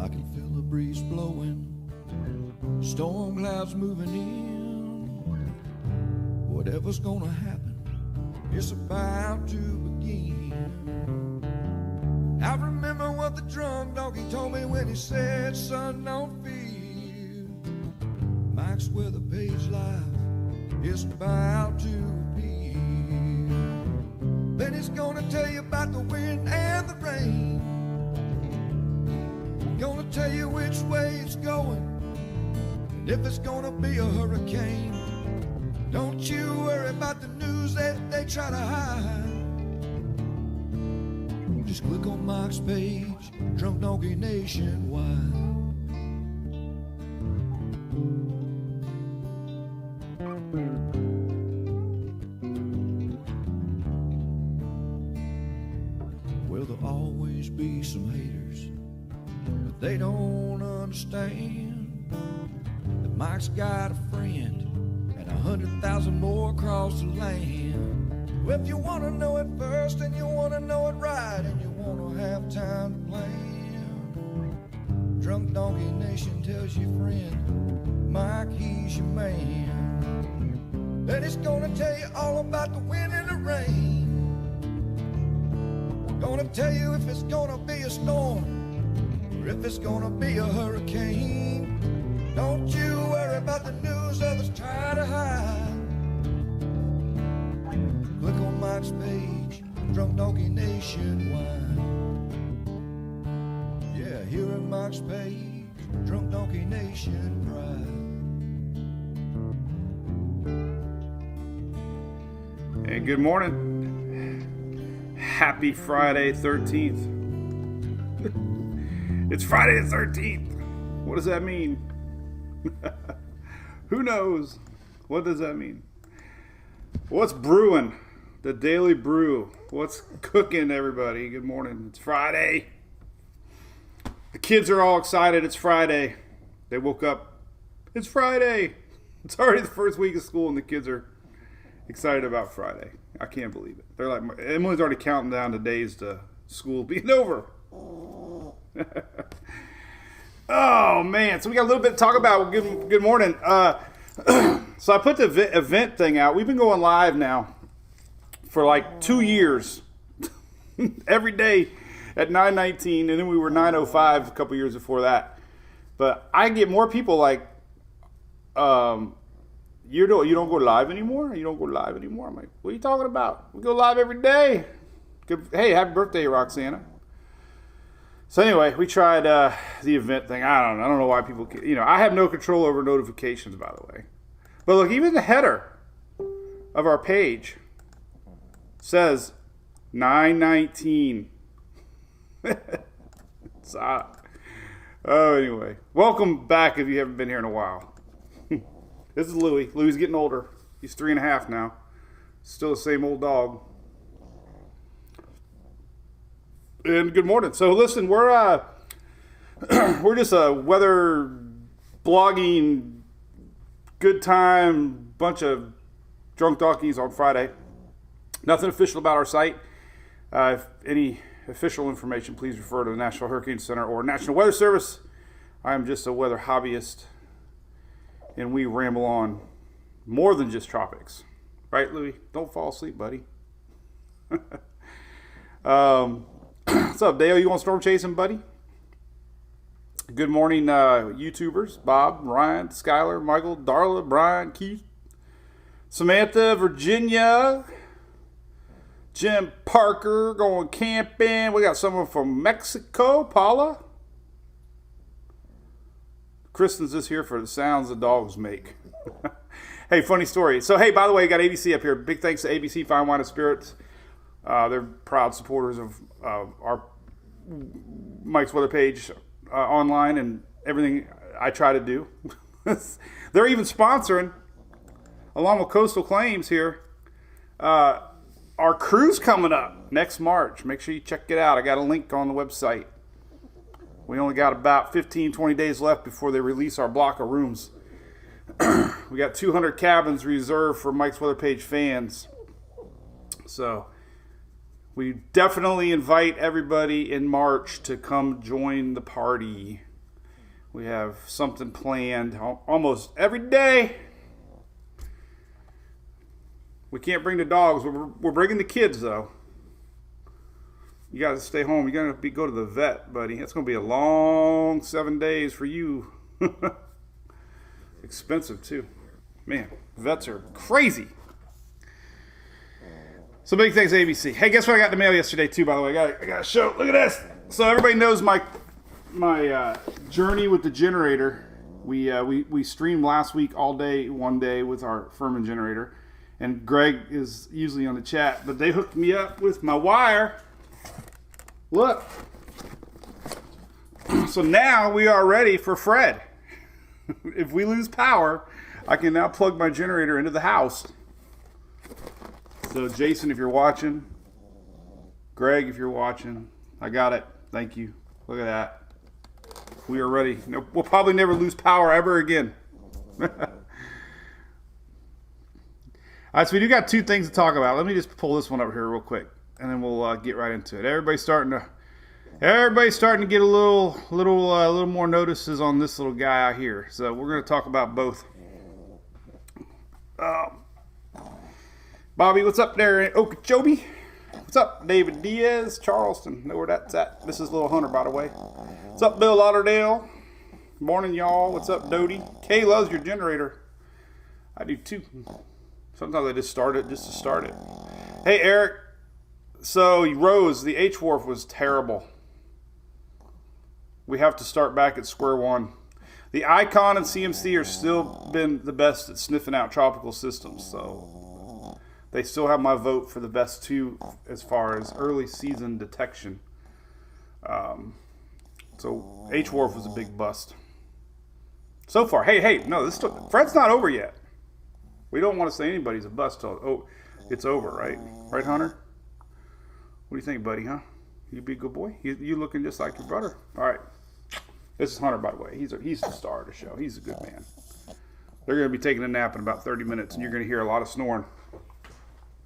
I can feel the breeze blowing, storm clouds moving in. Whatever's gonna happen, it's about to begin. I remember what the drunk donkey told me when he said, son, don't fear. Mike's where the page life is about to appear. Then he's gonna tell you about the wind and the rain. Gonna tell you which way it's going, and if it's gonna be a hurricane. Don't you worry about the news that they try to hide. Just click on Mike's page, Drunk Donkey Nationwide. Well, there'll always be some haters, but they don't understand that Mike's got a friend and 100,000 more across the land. Well, if you want to know it first and you want to know it right and you want to have time to plan, Drunk Donkey Nation tells your friend Mike, he's your man. Then he's gonna tell you all about the wind and the rain. Gonna tell you if it's gonna be a storm or if it's gonna be a hurricane. Don't you worry about the news others try to hide. Click on Mike's page, Drunk Donkey Nationwide. Yeah, here at Mike's page, Drunk Donkey Nation pride. Hey, good morning. Happy Friday 13th. It's Friday the 13th. What does that mean? Who knows? What does that mean? What's brewing? The Daily Brew. What's cooking, everybody? Good morning. It's Friday. The kids are all excited. It's Friday. They woke up. It's Friday. It's already the first week of school and the kids are excited about Friday. I can't believe it. They're like, Emily's already counting down the days to school being over. Oh, man. So we got a little bit to talk about. Good morning. So I put the event thing out. We've been going live now for like 2 years. Every day at 9:19, and then we were 9:05 a couple years before that. But I get more people like, you don't go live anymore? You don't go live anymore? I'm like, what are you talking about? We go live every day. Hey, happy birthday, Roxana. So anyway, we tried the event thing. I don't know why people, I have no control over notifications, by the way. But look, even the header of our page says 9:19. It's odd. Oh, anyway. Welcome back if you haven't been here in a while. This is Louie. Louie's getting older. He's 3.5 now. Still the same old dog. And good morning. So listen, we're just a weather blogging, good time, bunch of drunk donkeys on Friday. Nothing official about our site. If any official information, please refer to the National Hurricane Center or National Weather Service. I am just a weather hobbyist, and we ramble on more than just tropics. Right, Louie? Don't fall asleep, buddy. What's up, Dale? You want storm chasing, buddy? Good morning, YouTubers. Bob, Ryan, Skylar, Michael, Darla, Brian, Keith, Samantha, Virginia, Jim Parker going camping. We got someone from Mexico, Paula. Kristen's just here for the sounds the dogs make. Hey, funny story. So, hey, by the way, I got ABC up here. Big thanks to ABC Fine Wine and Spirits. They're proud supporters of our Mike's Weather page online and everything I try to do. They're even sponsoring, along with Coastal Claims here, our cruise coming up next March. Make sure you check it out. I got a link on the website. We only got about 15, 20 days left before they release our block of rooms. We got 200 cabins reserved for Mike's Weather page fans. So we definitely invite everybody in March to come join the party. We have something planned almost every day. We can't bring the dogs. We're bringing the kids, though. You got to stay home. You got to go to the vet, buddy. It's going to be a long 7 days for you. Expensive, too. Man, vets are crazy. So big thanks, ABC. Hey, guess what I got in the mail yesterday, too, by the way? I got to show. Look at this. So everybody knows my journey with the generator. We streamed last week all day, one day with our Furman generator. And Greg is usually on the chat. But they hooked me up with my wire. Look. So now we are ready for Fred. If we lose power, I can now plug my generator into the house. So Jason, if you're watching, Greg, if you're watching, I got it. Thank you. Look at that. We are ready. We'll probably never lose power ever again. All right, so we do got two things to talk about. Let me just pull this one up here real quick, and then we'll get right into it. Everybody's starting to get a little more notices on this little guy out here. So we're going to talk about both. Bobby, what's up there in Okeechobee? What's up, David Diaz, Charleston? Know where that's at. This is Little Hunter, by the way. What's up, Bill Lauderdale? Morning, y'all. What's up, Dodie? Kay loves your generator. I do too. Sometimes I just start it just to start it. Hey, Eric. So, Rose, the H-Wharf was terrible. We have to start back at square one. The Icon and CMC are still been the best at sniffing out tropical systems, so they still have my vote for the best two as far as early season detection. So H-Wharf was a big bust. So far, hey, no, Fred's not over yet. We don't want to say anybody's a bust till it's over, right? Right, Hunter? What do you think, buddy, huh? You be a good boy? You looking just like your brother. All right. This is Hunter, by the way. He's the star of the show. He's a good man. They're going to be taking a nap in about 30 minutes, and you're going to hear a lot of snoring.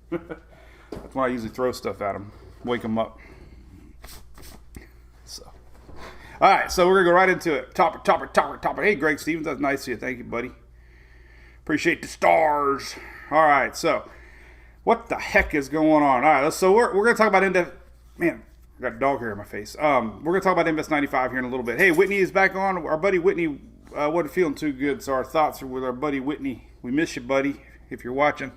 That's why I usually throw stuff at them. Wake them up. So, all right, so we're going to go right into it. Topper. Hey, Greg Stevens, that's nice of you. Thank you, buddy. Appreciate the stars. All right, so what the heck is going on? All right, so we're going to talk about Man, I got a dog hair in my face. We're going to talk about Invest 95 here in a little bit. Hey, Whitney is back on. Our buddy Whitney wasn't feeling too good, so our thoughts are with our buddy Whitney. We miss you, buddy, if you're watching.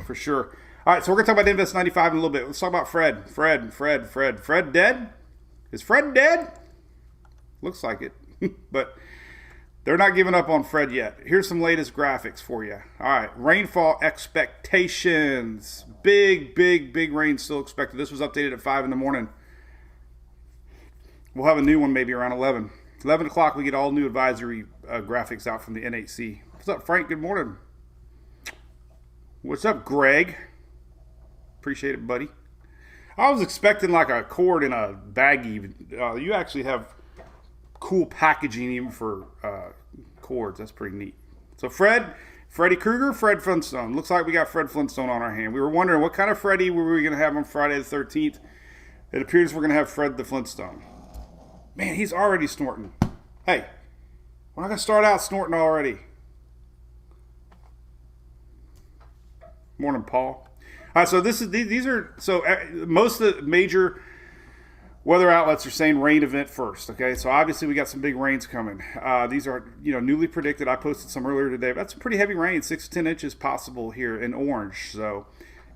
For sure. All right, so we're going to talk about Invest 95 in a little bit. Let's talk about Fred. Fred dead? Is Fred dead? Looks like it. But they're not giving up on Fred yet. Here's some latest graphics for you. All right, rainfall expectations. Big rain still expected. This was updated at 5 in the morning. We'll have a new one maybe around 11. 11 o'clock, we get all new advisory graphics out from the NHC. What's up, Frank? Good morning. What's up, Greg? Appreciate it, buddy. I was expecting like a cord in a baggie. You actually have cool packaging even for cords. That's pretty neat. So Freddy Krueger, Fred Flintstone. Looks like we got Fred Flintstone on our hand. We were wondering what kind of Freddy were we going to have on Friday the 13th. It appears we're going to have Fred the Flintstone. Man, he's already snorting. Hey, we're not going to start out snorting already. Morning, Paul. All right, so these are most of the major weather outlets are saying rain event first. Okay, so obviously we got some big rains coming. These are newly predicted. I posted some earlier today. That's pretty heavy rain, 6 to 10 inches possible here in Orange. So,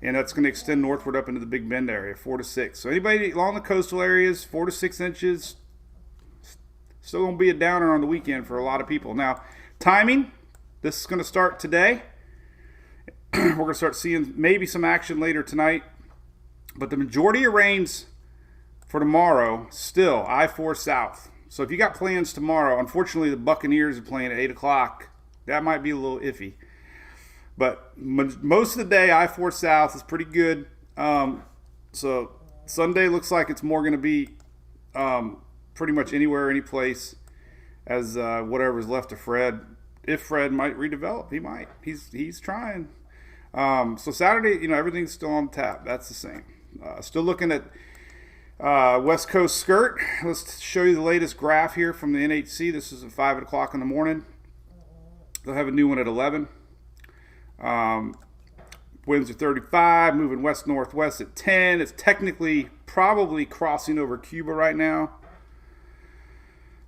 and that's going to extend northward up into the Big Bend area, 4 to 6. So anybody along the coastal areas, 4 to 6 inches. Still going to be a downer on the weekend for a lot of people. Now, timing. This is going to start today. We're going to start seeing maybe some action later tonight. But the majority of rains for tomorrow, still I-4 south. So if you got plans tomorrow, unfortunately the Buccaneers are playing at 8 o'clock. That might be a little iffy. But most of the day, I-4 south is pretty good. So Sunday looks like it's more going to be pretty much anywhere, any place, as whatever's left of Fred. If Fred might redevelop, he might. He's trying. So Saturday, everything's still on tap. That's the same. Still looking at West Coast skirt. Let's show you the latest graph here from the NHC. This is at 5 o'clock in the morning. They'll have a new one at 11. Winds are 35, moving west-northwest at 10. It's technically probably crossing over Cuba right now.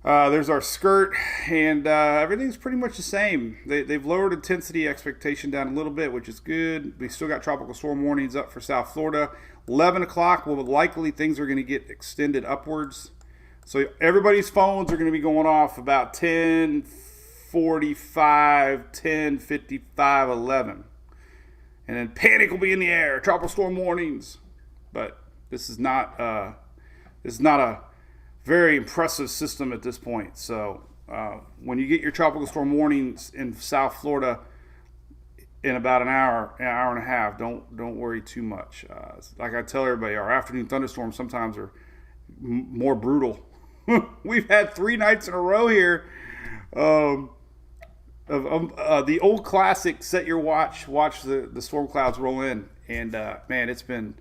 There's our skirt, and everything's pretty much the same. They've lowered intensity expectation down a little bit, which is good. We still got tropical storm warnings up for South Florida. 11 o'clock, well, likely things are going to get extended upwards. So everybody's phones are going to be going off about 10:45, 10:55, 11. And then panic will be in the air, tropical storm warnings. But this is not a very impressive system at this point. So when you get your tropical storm warnings in South Florida in about an hour and a half, don't worry too much. Like I tell everybody, our afternoon thunderstorms sometimes are more brutal. We've had 3 nights in a row here of the old classic, set your watch the storm clouds roll in. And man, it's been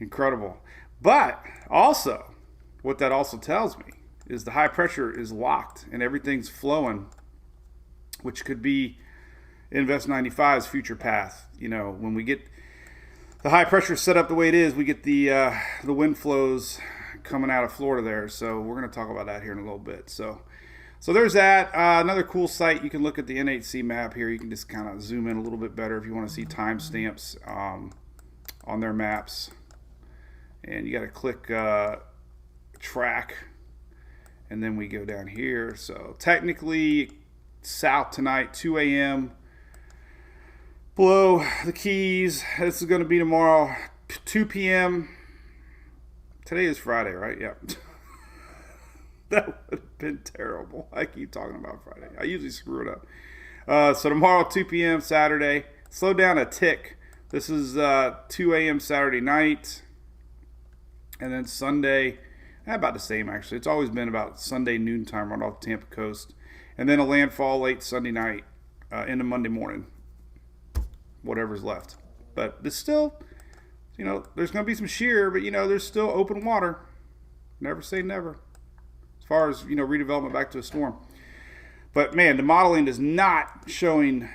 incredible. But also, what that also tells me is the high pressure is locked and everything's flowing, which could be Invest 95's future path. You know, when we get the high pressure set up the way it is, we get the wind flows coming out of Florida there. So we're going to talk about that here in a little bit. So there's that. Another cool site, you can look at the NHC map here. You can just kind of zoom in a little bit better if you want to see timestamps on their maps. And you got to click track, and then we go down here. So technically south tonight, 2 a.m. below the Keys. This is going to be tomorrow, 2 p.m. Today is Friday, right? Yeah. That would have been terrible. I keep talking about Friday. I usually screw it up. So tomorrow, 2 p.m. Saturday. Slow down a tick. This is 2 a.m. Saturday night. And then Sunday, about the same actually. It's always been about Sunday noontime right off the Tampa coast. And then a landfall late Sunday night into Monday morning. Whatever's left. But it's still, you know, there's going to be some shear, but, you know, there's still open water. Never say never. As far as, you know, redevelopment back to a storm. But, man, the modeling is not showing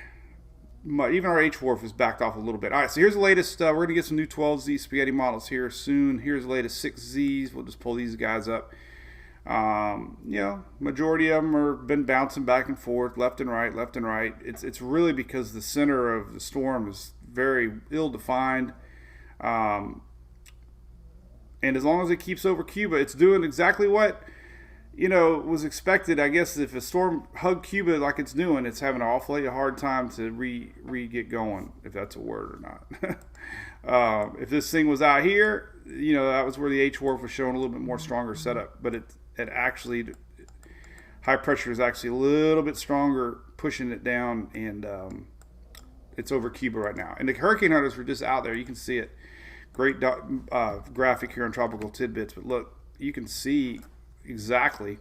much. Even our H-Wharf is backed off a little bit. All right, so here's the latest. We're going to get some new 12Z spaghetti models here soon. Here's the latest 6Zs. We'll just pull these guys up. You know, majority of them are been bouncing back and forth, left and right, left and right. It's really because the center of the storm is very ill-defined. And as long as it keeps over Cuba, it's doing exactly what, you know, was expected. I guess if a storm hugged Cuba like it's doing, it's having an awfully hard time to re-get going, if that's a word or not. If this thing was out here, you know, that was where the H-Wharf was showing a little bit more stronger setup. But it actually, high pressure is actually a little bit stronger, pushing it down, and it's over Cuba right now. And the hurricane hunters were just out there. You can see it. Great graphic here on Tropical Tidbits. But look, you can see exactly,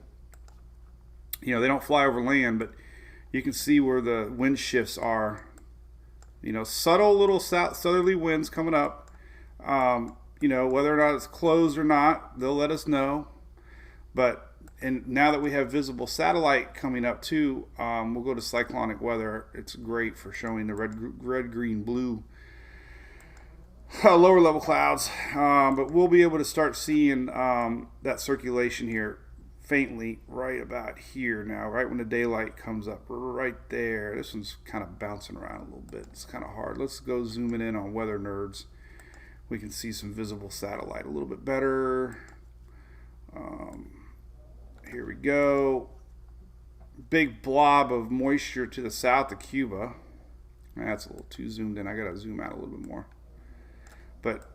you know, they don't fly over land, but you can see where the wind shifts are. You know, subtle little southerly winds coming up. You know, whether or not it's closed or not, they'll let us know. But, and now that we have visible satellite coming up too, we'll go to cyclonic weather. It's great for showing the red, green, blue lower level clouds. But we'll be able to start seeing that circulation here faintly right about here now, right when the daylight comes up, right there. This one's kind of bouncing around a little bit. It's kind of hard. Let's go zooming in on Weather Nerds. We can see some visible satellite a little bit better. Here we go. Big blob of moisture to the south of Cuba. That's a little too zoomed in. I gotta zoom out a little bit more. But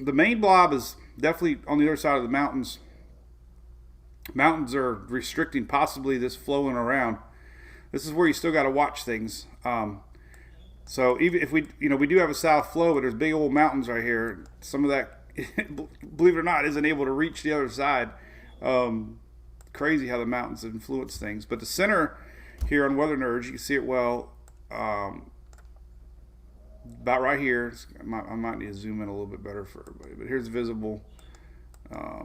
the main blob is definitely on the other side of the mountains. Mountains are restricting possibly this flowing around. This is where you still got to watch things. So even if we do have a south flow, but there's big old mountains right here. Some of that, believe it or not, isn't able to reach the other side. Crazy how the mountains influence things. But the center here on Weather Nerds, you can see it well. About right here. I might need to zoom in a little bit better for everybody. But here's visible.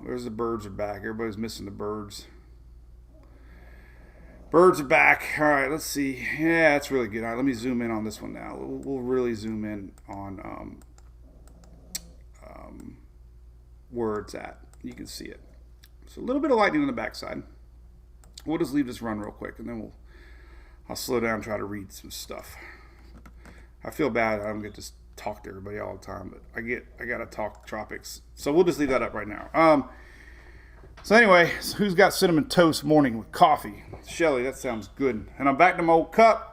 There's the birds are back. Everybody's missing the birds. Birds are back. All right, let's see. Yeah, that's really good. All right, let me zoom in on this one now. We'll really zoom in on where it's at. You can see it. So a little bit of lightning on the backside. We'll just leave this run real quick, and then I'll slow down and try to read some stuff. I feel bad I don't get to talk to everybody all the time, but I gotta talk tropics. So we'll just leave that up right now. So anyway, who's got cinnamon toast morning with coffee? Shelly, that sounds good. And I'm back to my old cup.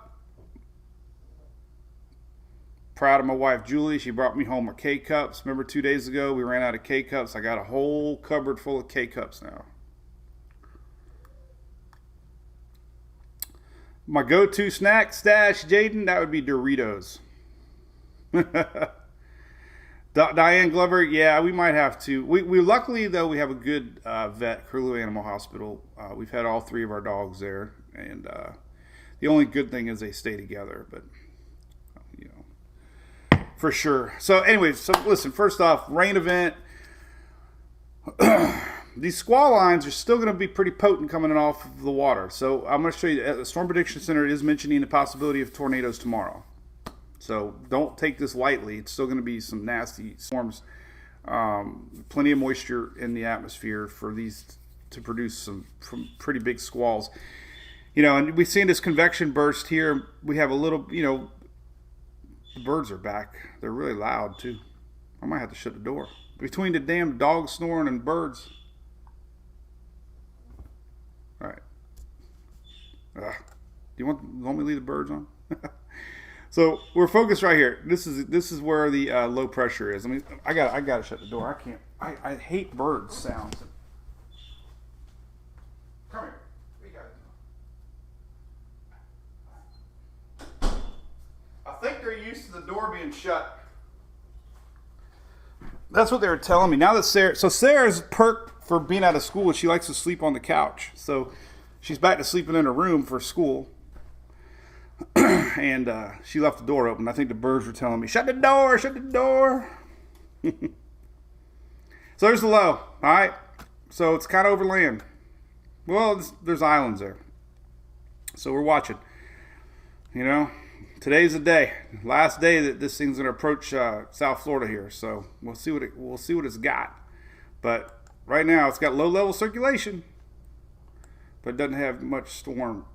Proud of my wife, Julie. She brought me home my K-Cups. Remember 2 days ago, we ran out of K-Cups. I got a whole cupboard full of K-Cups now. My go-to snack stash, Jaden, that would be Doritos. Diane Glover, yeah, we might have to. We luckily, though, we have a good vet, Curlew Animal Hospital. We've had all 3 of our dogs there, and the only good thing is they stay together, but, you know, for sure. So anyway, so listen, first off, rain event. These squall lines are still going to be pretty potent coming off of the water. So I'm going to show you, the Storm Prediction Center is mentioning the possibility of tornadoes tomorrow. So don't take this lightly. It's still going to be some nasty storms. Plenty of moisture in the atmosphere for these to produce some pretty big squalls. You know, and we've seen this convection burst here. We have a little, you know, the birds are back. They're really loud too. I might have to shut the door. Between the damn dogs snoring and birds. All right. Do you want me to leave the birds on? So we're focused right here. This is where the low pressure is. I mean, I gotta shut the door. I can't. I hate bird sounds. Come here. What you got? I think they're used to the door being shut. That's what they were telling me. Now that Sarah's perked for being out of school. She likes to sleep on the couch. So she's back to sleeping in her room for school. And she left the door open. I think the birds were telling me, shut the door, shut the door. So there's the low. All right. So it's kind of over land. Well, there's islands there. So we're watching. You know, today's the day. Last day that this thing's going to approach South Florida here. So we'll see what it's got. But right now it's got low level circulation. But it doesn't have much storm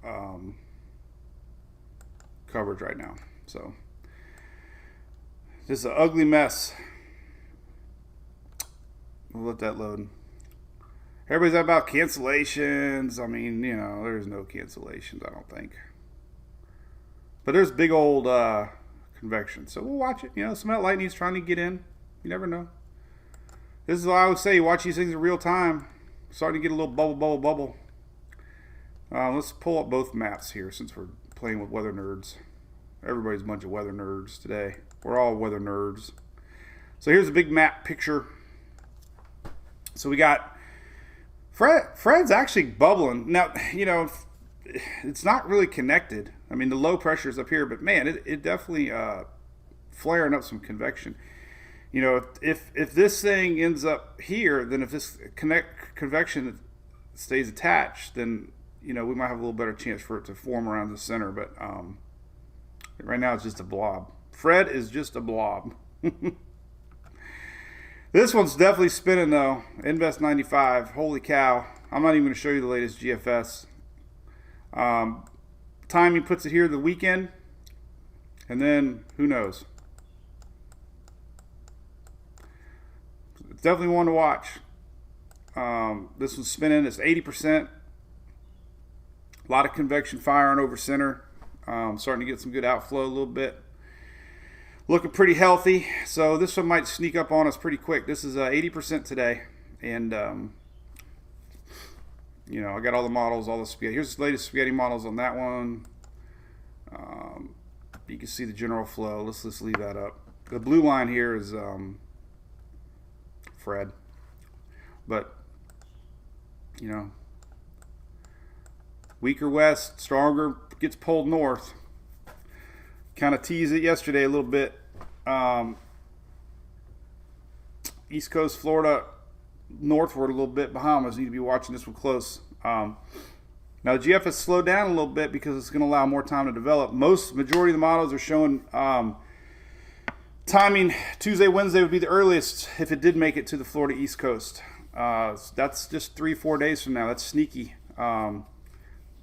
coverage right now. So this is an ugly mess. We'll let that load. Everybody's about cancellations. I mean, you know, there's no cancellations, I don't think. But there's big old convection. So we'll watch it. You know, some of that lightning's trying to get in. You never know. This is what I would say. Watch these things in real time. Starting to get a little bubble. Let's pull up both maps here since we're playing with weather nerds. Everybody's a bunch of weather nerds today. We're all weather nerds. So here's a big map picture. So we got Fred's actually bubbling. Now, you know, it's not really connected. I mean, the low pressure is up here, but man, it definitely flaring up some convection. You know, if this thing ends up here, then if this convection stays attached, then, you know, we might have a little better chance for it to form around the center. But right now it's just a blob. Fred is just a blob. This one's definitely spinning though. Invest 95. Holy cow. I'm not even going to show you the latest GFS. Timing puts it here the weekend. And then who knows. It's definitely one to watch. This one's spinning. It's 80%. A lot of convection firing over center. Starting to get some good outflow a little bit. Looking pretty healthy. So this one might sneak up on us pretty quick. This is 80% today. And, you know, I got all the models, all the spaghetti. Here's the latest spaghetti models on that one. You can see the general flow. Let's just leave that up. The blue line here is Fred. But, you know, weaker west, stronger, gets pulled north. Kind of teased it yesterday a little bit. East Coast Florida, northward a little bit. Bahamas, need to be watching this one close. Now the GF has slowed down a little bit because it's going to allow more time to develop. Majority of the models are showing timing Tuesday, Wednesday would be the earliest if it did make it to the Florida East Coast. That's just 3-4 days from now. That's sneaky.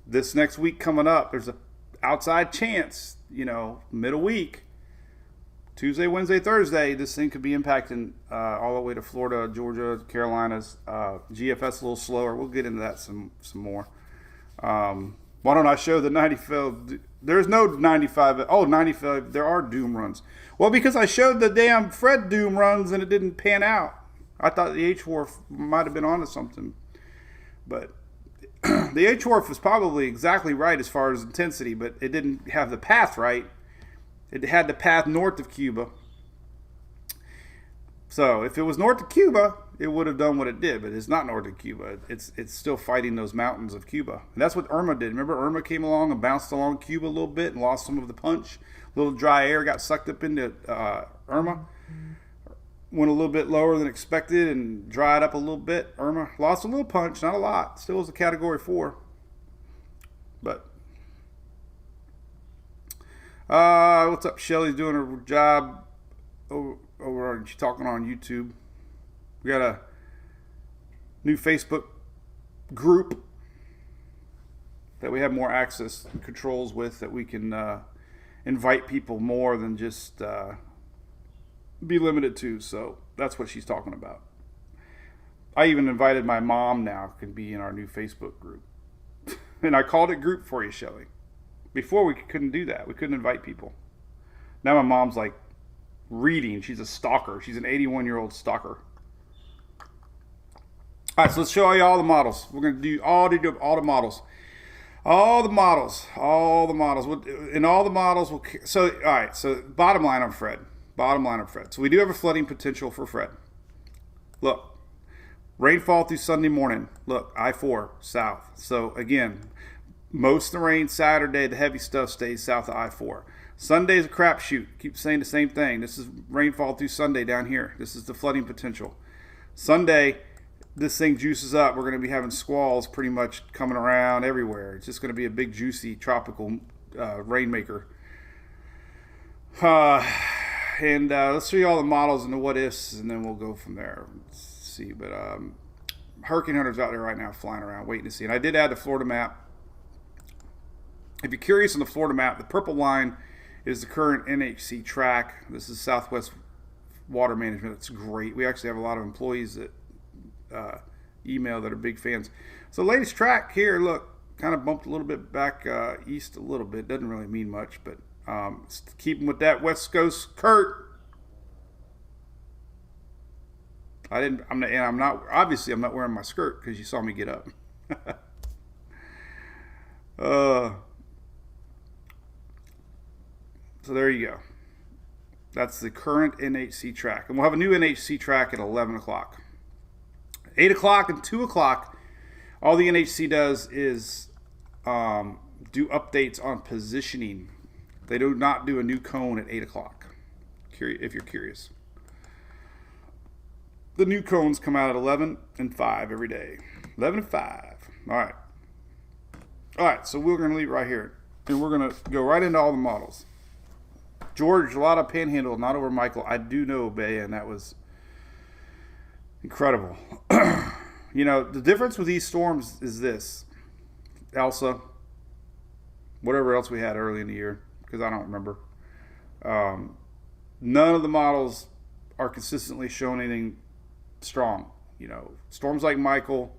This next week coming up, there's a outside chance, middle week, Tuesday, Wednesday, Thursday, this thing could be impacting all the way to Florida, Georgia, Carolinas. GFS a little slower. We'll get into that some more. Why don't I show the 95? There's no 95. Oh, 95. There are doom runs. Well, because I showed the damn Fred doom runs and it didn't pan out. I thought the H-Wharf might have been onto something. But the H-Wharf was probably exactly right as far as intensity, but it didn't have the path right. It had the path north of Cuba. So if it was north of Cuba, it would have done what it did, but it's not north of Cuba. It's still fighting those mountains of Cuba. And that's what Irma did. Remember, Irma came along and bounced along Cuba a little bit and lost some of the punch. A little dry air got sucked up into Irma. Went a little bit lower than expected and dried up a little bit. Irma lost a little punch, not a lot. Still was a Category 4. But what's up? Shelly's doing her job over. She's talking on YouTube. We got a new Facebook group that we have more access and controls with, that we can invite people more than just be limited to. So that's what she's talking about. I even invited my mom now, can be in our new Facebook group. And I called it group for you, Shelly. Before we couldn't do that. We couldn't invite people. Now my mom's like reading. She's a stalker. She's an 81-year-old stalker. All right, so let's show you all the models. We're going to do all the models. All the models. In all the models, so, all right, so bottom line on Fred. So we do have a flooding potential for Fred. Look, rainfall through Sunday morning. Look, I-4 south. So again, most of the rain Saturday, the heavy stuff stays south of I-4. Sunday's a crapshoot. Keep saying the same thing. This is rainfall through Sunday down here. This is the flooding potential. Sunday, this thing juices up. We're going to be having squalls pretty much coming around everywhere. It's just going to be a big, juicy, tropical rainmaker. And let's show you all the models and the what ifs, and then we'll go from there. Let's see. But Hurricane Hunter's out there right now flying around, waiting to see. And I did add the Florida map. If you're curious on the Florida map, the purple line is the current NHC track. This is Southwest Water Management. It's great. We actually have a lot of employees that email that are big fans. So the latest track here, look, kind of bumped a little bit back east a little bit. Doesn't really mean much, but keeping with that West Coast Kurt. I'm not wearing my skirt because you saw me get up. So there you go. That's the current NHC track. And we'll have a new NHC track at 11 o'clock. 8 o'clock and 2 o'clock, all the NHC does is do updates on positioning. They do not do a new cone at 8 o'clock, if you're curious. The new cones come out at 11 and 5 every day. 11 and 5. All right, so we're going to leave right here. And we're going to go right into all the models. George, a lot of panhandle, not over Michael. I do know, Bay, and that was incredible. The difference with these storms is this. Elsa, whatever else we had early in the year, because I don't remember. None of the models are consistently showing anything strong. Storms like Michael,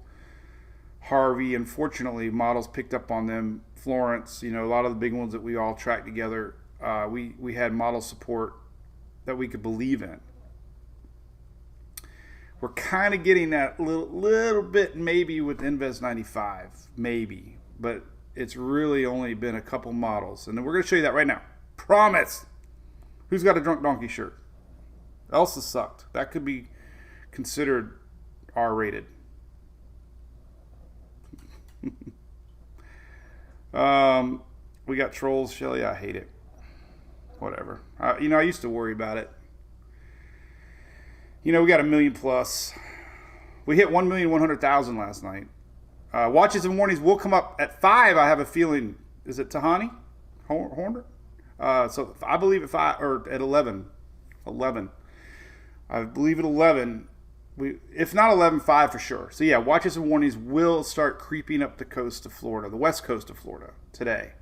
Harvey, unfortunately, models picked up on them. Florence, a lot of the big ones that we all tracked together, we had model support that we could believe in. We're kind of getting that little bit maybe with Invest 95, maybe, but it's really only been a couple models. And then we're going to show you that right now. Promise. Who's got a Drunk Donkey shirt? Elsa sucked. That could be considered R-rated. We got trolls, Shelly. I hate it. Whatever. I used to worry about it. We got 1 million plus. We hit 1,100,000 last night. Watches and warnings will come up at 5. I have a feeling. Is it Tahani? Horner? So I believe at 5 or at 11. 11. I believe at 11. If not 11, 5 for sure. So yeah, watches and warnings will start creeping up the coast of Florida, the west coast of Florida today.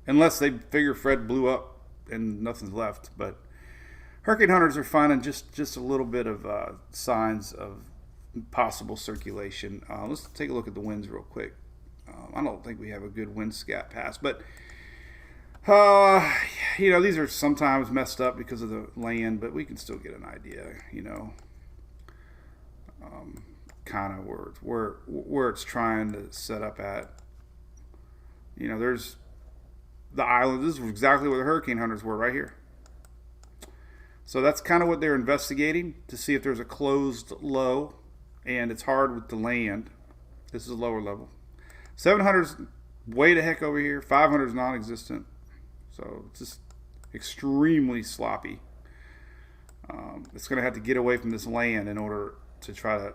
Unless they figure Fred blew up and nothing's left. But hurricane hunters are finding just a little bit of signs of possible circulation. Let's take a look at the winds real quick. I don't think we have a good wind scat pass, but these are sometimes messed up because of the land, but we can still get an idea, kind of where it's trying to set up at. There's the island. This is exactly where the hurricane hunters were, right here. So that's kind of what they're investigating to see if there's a closed low, and it's hard with the land. This is a lower level. 700's way the heck over here. 500's non-existent. So it's just extremely sloppy. It's going to have to get away from this land in order to try to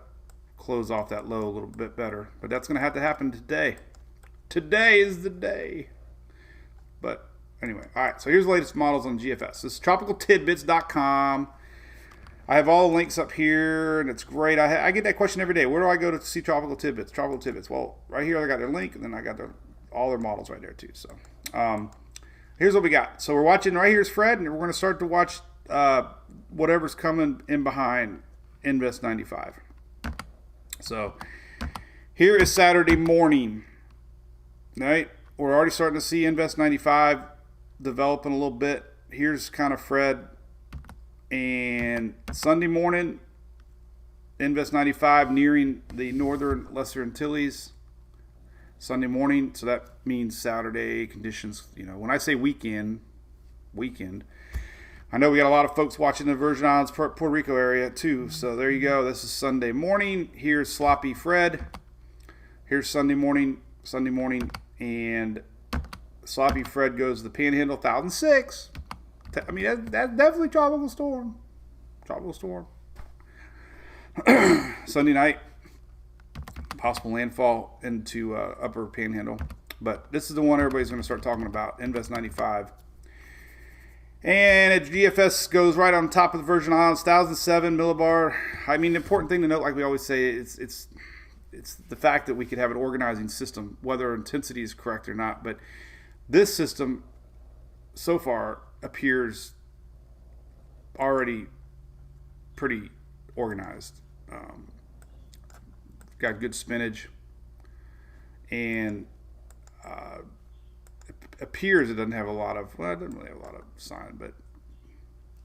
close off that low a little bit better. But that's going to have to happen today. Today is the day. But anyway, all right. So here's the latest models on GFS. This is tropicaltidbits.com. I have all the links up here, and it's great. I get that question every day. Where do I go to see Tropical Tidbits? Tropical Tidbits. Well, right here I got their link, and then I got all their models right there too. So here's what we got. So we're watching, right here's Fred, and we're going to start to watch whatever's coming in behind Invest 95. So here is Saturday morning, right? We're already starting to see Invest 95 developing a little bit. Here's kind of Fred. And Sunday morning, Invest 95 nearing the northern Lesser Antilles. Sunday morning, so that means Saturday conditions. When I say weekend, I know we got a lot of folks watching the Virgin Islands, Puerto Rico area too. So there you go. This is Sunday morning. Here's Sloppy Fred. Here's Sunday morning, and Sloppy Fred goes to the Panhandle, 1,006. I mean, that's definitely tropical storm. Sunday night, possible landfall into upper Panhandle. But this is the one everybody's going to start talking about, Invest 95. And its GFS goes right on top of the Virgin Islands, 1,007 millibar. I mean, the important thing to note, like we always say, it's the fact that we could have an organizing system, whether intensity is correct or not. But this system, so far, appears already pretty organized. Got good spinach, and it appears it doesn't have a lot of, well, it doesn't really have a lot of sign, but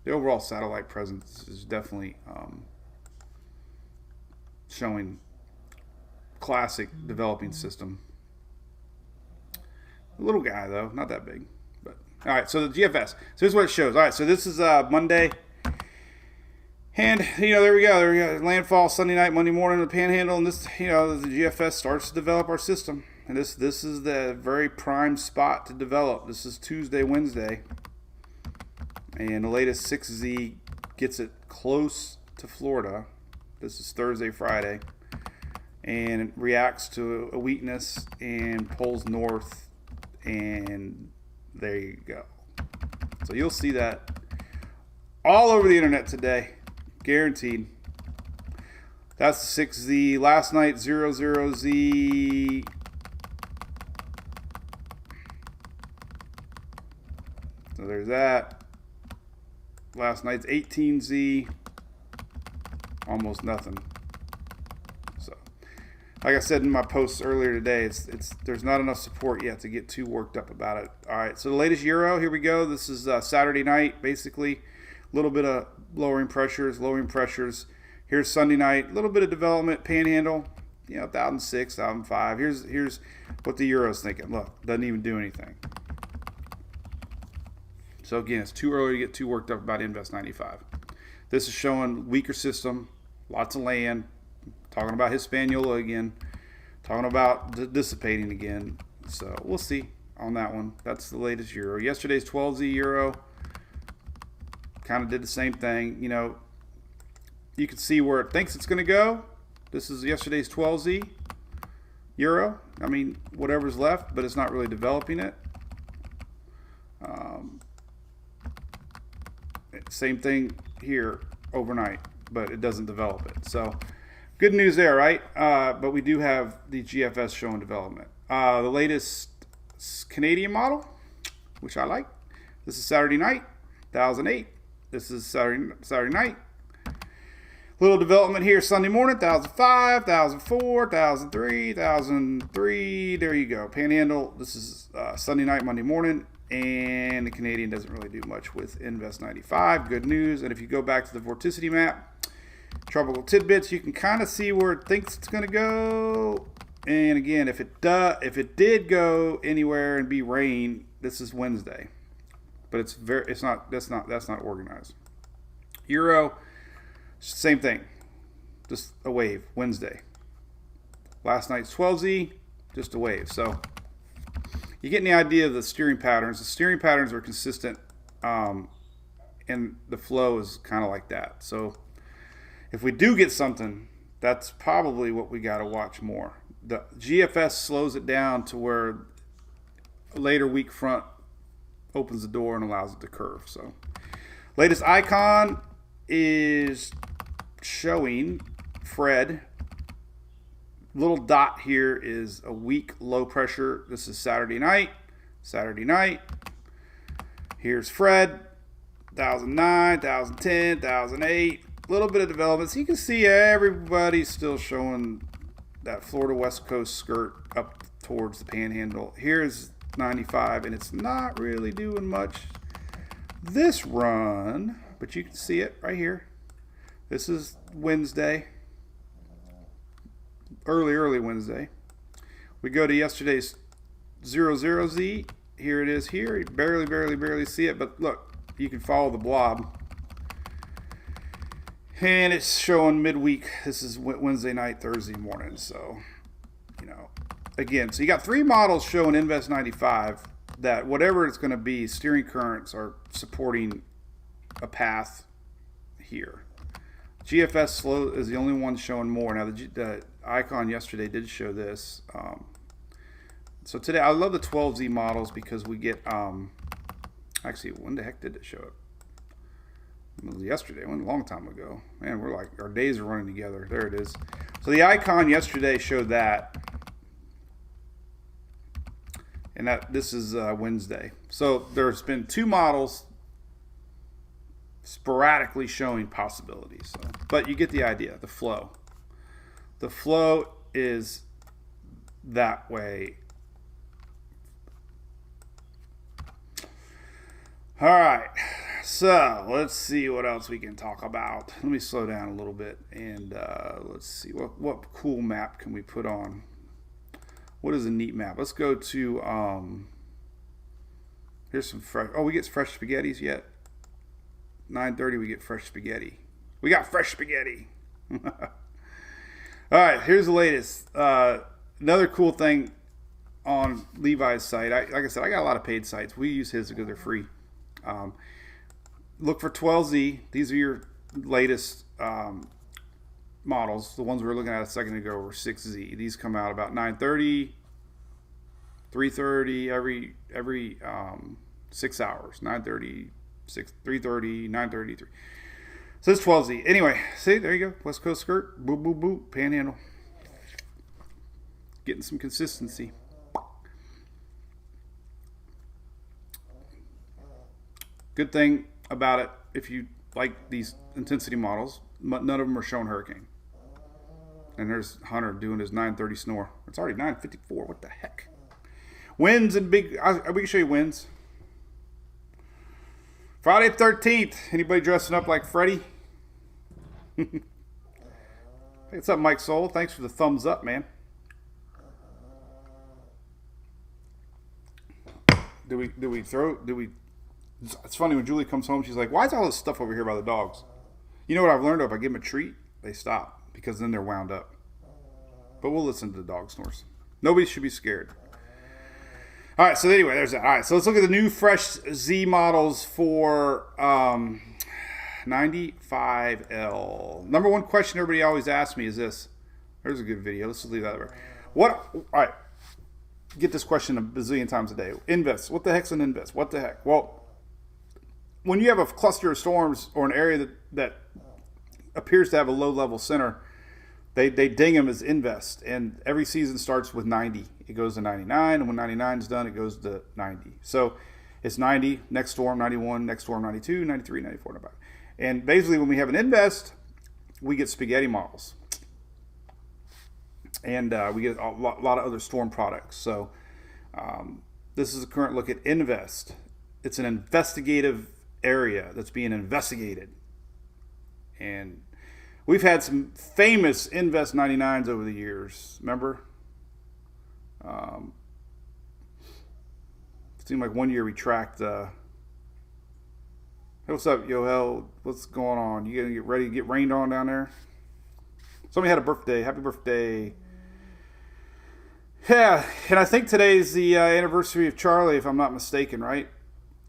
the overall satellite presence is definitely showing classic developing system. A little guy though, not that big. All right, so the GFS. So here's what it shows. All right, so this is Monday. And, there we go. Landfall Sunday night, Monday morning, the Panhandle. And this, the GFS starts to develop our system. And this is the very prime spot to develop. This is Tuesday, Wednesday. And the latest 6Z gets it close to Florida. This is Thursday, Friday. And it reacts to a weakness and pulls north. And there you go. So you'll see that all over the internet today. Guaranteed. That's the 6Z. Last night, 00Z. So there's that. Last night's 18Z. Almost nothing. So, like I said in my posts earlier today, it's there's not enough support yet to get too worked up about it. All right, so the latest Euro, here we go. This is Saturday night, basically. A little bit of lowering pressures. Here's Sunday night, a little bit of development, Panhandle, 1,006, 1,005. Here's what the Euro's thinking. Look, doesn't even do anything. So again, it's too early to get too worked up about Invest 95. This is showing weaker system, lots of land, talking about Hispaniola again, talking about dissipating again. So we'll see on that one. That's the latest Euro. Yesterday's 12Z Euro kind of did the same thing. You can see where it thinks it's going to go. This is yesterday's 12Z Euro. I mean, whatever's left, but it's not really developing it. Same thing here overnight, but it doesn't develop it. So good news there, right? But we do have the GFS showing development. The latest Canadian model, which I like. This is Saturday night, 1008. This is Saturday night. Little development here Sunday morning, 1005, 1004, 1003, 1003. There you go. Panhandle. This is Sunday night, Monday morning. And the Canadian doesn't really do much with Invest 95. Good news. And if you go back to the vorticity map, tropical tidbits, you can kind of see where it thinks it's going to go. And again, if it did go anywhere and be rain, this is Wednesday. But that's not organized. Euro, same thing. Just a wave Wednesday. Last night's 12Z, just a wave. So you're getting the idea of the steering patterns. The steering patterns are consistent, and the flow is kind of like that. So if we do get something, that's probably what we got to watch more. The GFS slows it down to where a later weak front opens the door and allows it to curve. So latest icon is showing Fred. Little dot here is a weak low pressure. This is Saturday night. Here's Fred, 1009, 1010, 1008. A little bit of development. So you can see everybody's still showing that Florida West Coast skirt up towards the Panhandle. Here's 95, and it's not really doing much this run, but you can see it right here. This is Wednesday. Early Wednesday. We go to yesterday's 00Z. Here it is here. You barely see it, but look, you can follow the blob. And it's showing midweek. This is Wednesday night, Thursday morning. So, again, so you got 3 models showing Invest 95 that whatever it's going to be, steering currents are supporting a path here. GFS slow is the only one showing more. Now, the icon yesterday did show this. So today, I love the 12Z models because we get, actually, when the heck did it show it? It was yesterday, a long time ago. Man, we're like, our days are running together. There it is. So the icon yesterday showed that. And this is Wednesday. So there's been 2 models sporadically showing possibilities. So, but you get the idea, the flow. The flow is that way. All right, so let's see what else we can talk about. Let me slow down a little bit and let's see what cool map can we put on. What is a neat map? Let's go to here's some fresh. Oh, we get fresh spaghettis yet. 9:30 we get fresh spaghetti. We got fresh spaghetti. All right, here's the latest. Another cool thing on Levi's site. Like I said, I got a lot of paid sites. We use his because they're free. Look for 12Z. These are your latest models. The ones we were looking at a second ago were 6Z. These come out about 9:30, 3:30 every 6 hours. 9:30, 3:30, 9:30, 3. So it's 12Z. Anyway, see, there you go. West Coast skirt. Boop, boop, boop. Panhandle. Getting some consistency. Good thing about it, if you like these intensity models, none of them are showing hurricane. And there's Hunter doing his 9:30 snore. It's already 9:54. What the heck? Winds and big. We can show you winds. Friday 13th. Anybody dressing up like Freddy? Hey, what's up, Mike Soul? Thanks for the thumbs up, man. Do we throw? It's funny when Julie comes home. She's like, "Why is all this stuff over here by the dogs?" You know what I've learned? If I give them a treat, they stop because then they're wound up. But we'll listen to the dog snores. Nobody should be scared. All right, so anyway, there's that. All right, so let's look at the new fresh Z models for 95L. Number one question everybody always asks me is this. There's a good video. Let's just leave that over. All right. Get this question a bazillion times a day. Invest. What the heck's an invest? What the heck? Well, when you have a cluster of storms or an area that appears to have a low-level center, they ding them as invest. And every season starts with 90. It goes to 99. And when 99 is done, it goes to 90. So it's 90, next storm 91, next storm 92, 93, 94, 95. And basically when we have an invest, we get spaghetti models. And we get a lot of other storm products. So this is a current look at invest. It's an investigative area that's being investigated. And we've had some famous Invest 99s over the years. Remember? It seemed like one year we tracked. Hey, what's up, Yoel? What's going on? You gonna get ready to get rained on down there? Somebody had a birthday. Happy birthday. Yeah, and I think today's the anniversary of Charlie, if I'm not mistaken, right?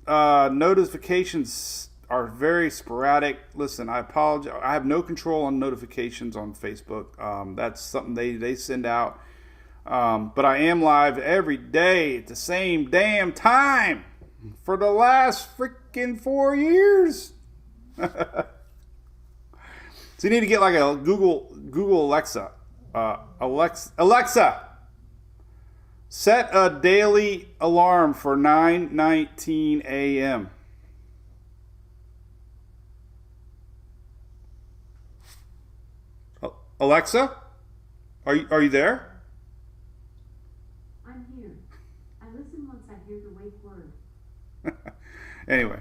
Notifications are very sporadic. Listen, I apologize. I have no control on notifications on Facebook. That's something they send out. But I am live every day at the same damn time for the last freaking 4 years. So you need to get like a Google Alexa. Alexa, set a daily alarm for 9:19 a.m. Alexa, are you there? I'm here. I listen once I hear the wake word. Anyway,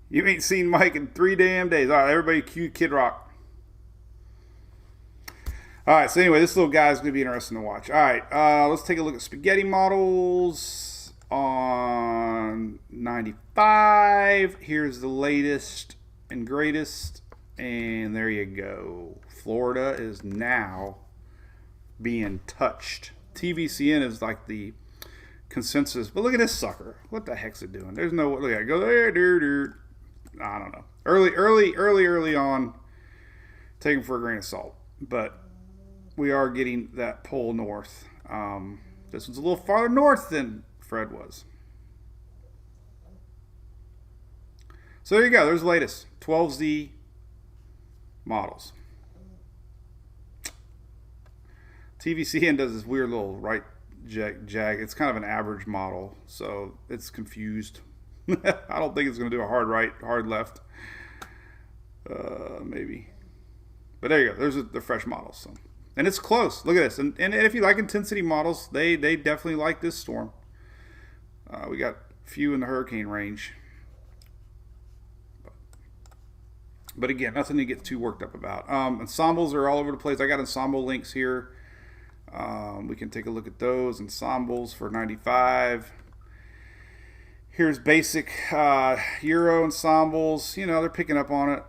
you ain't seen Mike in 3 damn days. All right, everybody cue Kid Rock. All right, so anyway, this little guy is going to be interesting to watch. All right, let's take a look at spaghetti models on 95. Here's the latest and greatest, and there you go. Florida is now being touched. TVCN is like the consensus, but look at this sucker. What the heck's it doing? There's no, look at it. Go there, dude. I don't know. Early on, take them for a grain of salt, but we are getting that pole north. This one's a little farther north than Fred was. So there you go. There's the latest 12Z models. TVCN does this weird little right jag. It's kind of an average model, so it's confused. I don't think it's going to do a hard right, hard left. Maybe. But there you go. There's the fresh models. So. And it's close. Look at this. And if you like intensity models, they definitely like this storm. We got a few in the hurricane range. But again, nothing to get too worked up about. Ensembles are all over the place. I got ensemble links here. We can take a look at those. Ensembles for 95. Here's basic Euro ensembles. You know, they're picking up on it.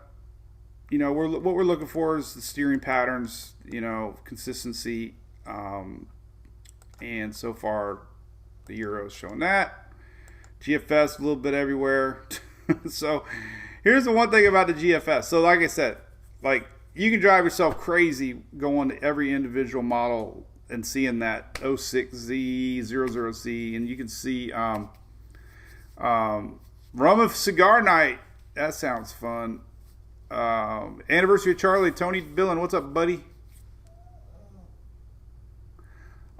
You know, what we're looking for is the steering patterns, you know, consistency. And so far, the Euro is showing that. GFS, a little bit everywhere. So here's the one thing about the GFS. So like I said, like you can drive yourself crazy going to every individual model and seeing that 06Z, 00C, and you can see Rum of Cigar Night. That sounds fun. Anniversary of Charlie, Tony Billen. What's up, buddy?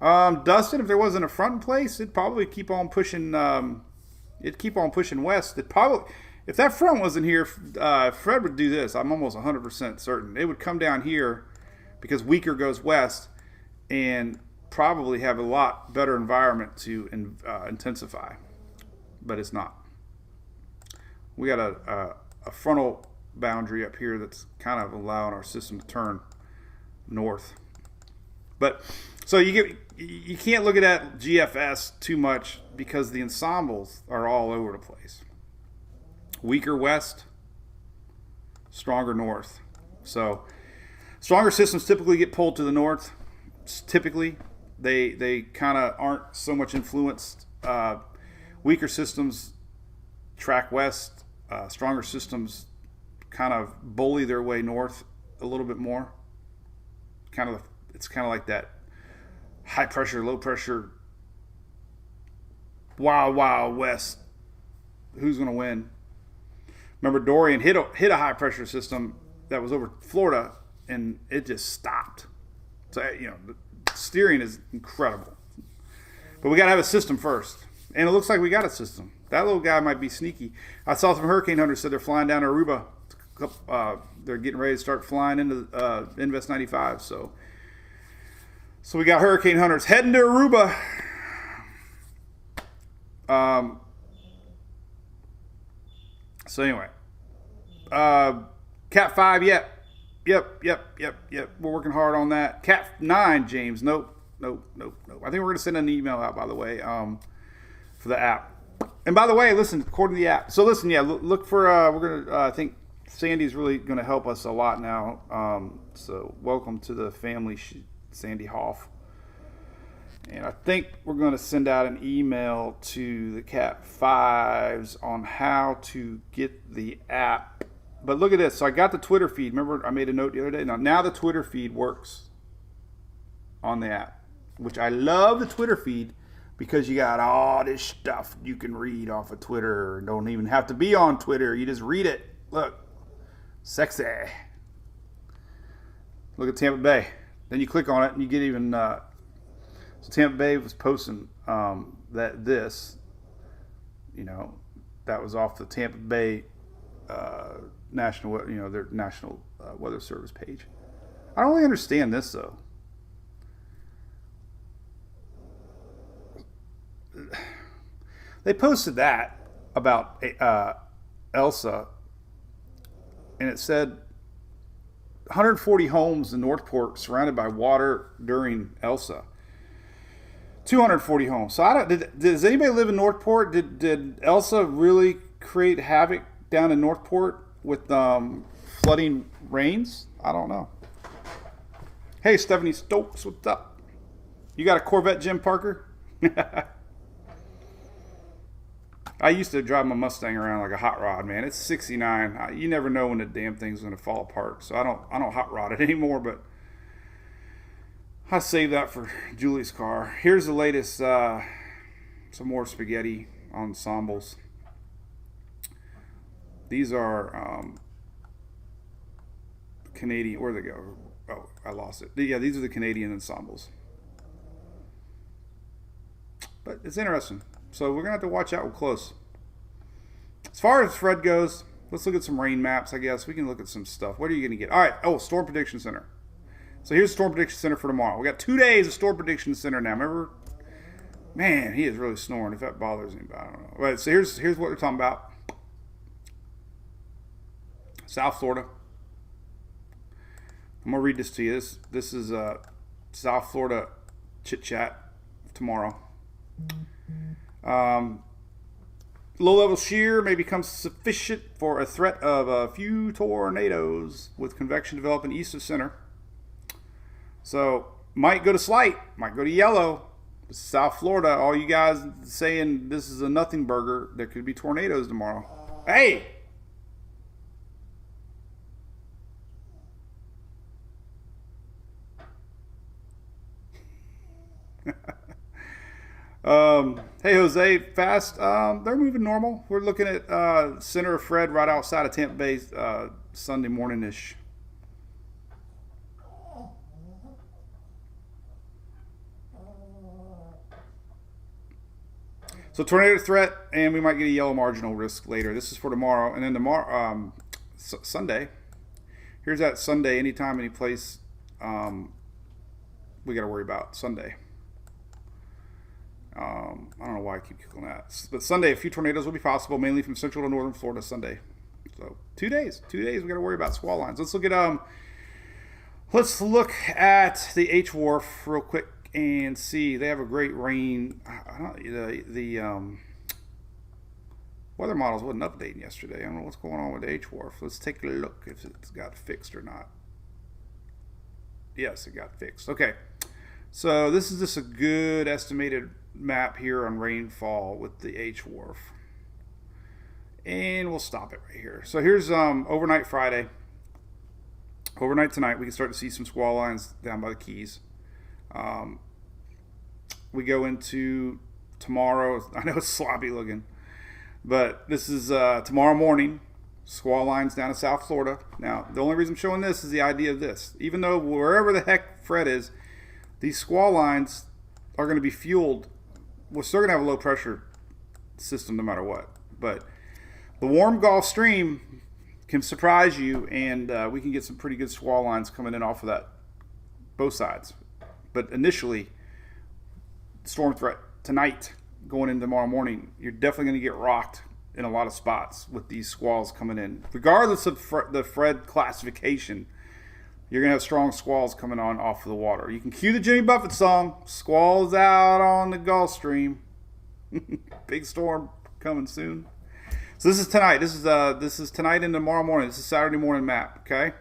Dustin, if there wasn't a front in place, it'd probably keep on pushing. It'd keep on pushing west. It probably, if that front wasn't here, Fred would do this. I'm almost 100% certain. It would come down here because weaker goes west and probably have a lot better environment to intensify. But it's not. We got a frontal boundary up here that's kind of allowing our system to turn north. But so you can't look at that GFS too much because the ensembles are all over the place. Weaker west, stronger north. So stronger systems typically get pulled to the north. Typically, they kind of aren't so much influenced. Weaker systems track west. Stronger systems kind of bully their way north a little bit more. It's kind of like that high pressure, low pressure, wild, wild west. Who's going to win? Remember, Dorian hit a high pressure system that was over Florida, and it just stopped. So, the steering is incredible. But we got to have a system first. And it looks like we got a system. That little guy might be sneaky. I saw some hurricane hunters said they're flying down to Aruba. They're getting ready to start flying into Invest 95. So we got hurricane hunters heading to Aruba. So anyway, Cat 5, yep. We're working hard on that. Cat 9, James, nope. I think we're going to send an email out, by the way, for the app. And by the way, listen, according to the app. So listen, look for, we're going to, I think Sandy's really going to help us a lot now. So welcome to the family, Sandy Hoff. And I think we're going to send out an email to the Cat 5s on how to get the app. But look at this. So I got the Twitter feed. Remember, I made a note the other day. Now the Twitter feed works on the app, which I love the Twitter feed because you got all this stuff you can read off of Twitter. Don't even have to be on Twitter. You just read it. Look. Sexy. Look at Tampa Bay. Then you click on it and you get even... So Tampa Bay was posting that was off the Tampa Bay national, their national weather service page. I don't really understand this though. They posted that about Elsa, and it said 140 homes in Northport surrounded by water during Elsa. 240 homes. So does anybody live in Northport? Did Elsa really create havoc down in Northport with flooding rains? I don't know. Hey, Stephanie Stokes, what's up? You got a Corvette, Jim Parker? I used to drive my Mustang around like a hot rod, man. It's 69. You never know when the damn thing's going to fall apart. So I don't hot rod it anymore, but I saved that for Julie's car. Here's the latest, some more spaghetti ensembles. These are Canadian. Where'd they go? Oh, I lost it. Yeah, these are the Canadian ensembles. But it's interesting. So we're going to have to watch out close. As far as Fred goes, let's look at some rain maps, I guess. We can look at some stuff. What are you going to get? All right. Oh, Storm Prediction Center. So here's Storm Prediction Center for tomorrow. We got 2 days of Storm Prediction Center now. Remember? Man, he is really snoring. If that bothers anybody, I don't know. Right, so here's what we're talking about. South Florida. I'm going to read this to you. This is South Florida chit-chat tomorrow. Low-level shear may become sufficient for a threat of a few tornadoes with convection developing east of center. So, might go to slight, might go to yellow. South Florida, all you guys saying this is a nothing burger, there could be tornadoes tomorrow. Hey! Hey, Jose, fast. They're moving normal. We're looking at center of Fred right outside of Tampa Bay Sunday morning-ish. So tornado threat, and we might get a yellow marginal risk later. This is for tomorrow. And then tomorrow, Sunday. Here's that Sunday, anytime, any place we got to worry about Sunday. I don't know why I keep clicking that. But Sunday, a few tornadoes will be possible, mainly from central to northern Florida Sunday. So 2 days. 2 days we got to worry about squall lines. Let's look at the H Wharf real quick and see. They have a great rain. The weather models wasn't updating yesterday. I don't know what's going on with the H Wharf. Let's take a look if it's got fixed or not. Yes, it got fixed. Okay. So this is just a good estimated map here on rainfall with the H Wharf. And we'll stop it right here. So here's overnight Friday. Overnight tonight, we can start to see some squall lines down by the Keys. We go into tomorrow. I know it's sloppy looking, but this is tomorrow morning. Squall lines down in South Florida. Now, the only reason I'm showing this is the idea of this. Even though wherever the heck Fred is, these squall lines are going to be fueled. We're still going to have a low pressure system no matter what. But the warm Gulf Stream can surprise you, and we can get some pretty good squall lines coming in off of that, both sides. But initially, storm threat tonight, going into tomorrow morning, you're definitely going to get rocked in a lot of spots with these squalls coming in. Regardless of the Fred classification, you're going to have strong squalls coming on off of the water. You can cue the Jimmy Buffett song, "Squalls out on the Gulf Stream." Big storm coming soon. So this is tonight. This is tonight and tomorrow morning. This is Saturday morning map, okay?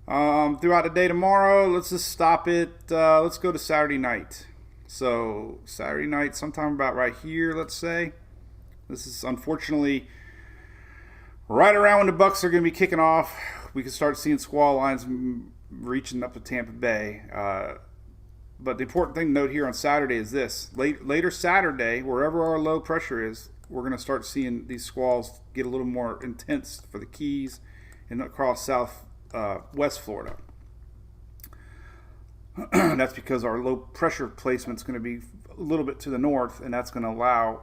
Throughout the day tomorrow, let's just stop it. Let's go to Saturday night. So Saturday night, sometime about right here, let's say. This is unfortunately right around when the Bucks are going to be kicking off. We can start seeing squall lines reaching up to Tampa Bay. But the important thing to note here on Saturday is this. Later Saturday, wherever our low pressure is, we're going to start seeing these squalls get a little more intense for the Keys and across West Florida. That's because our low pressure placement is going to be a little bit to the north, and that's going to allow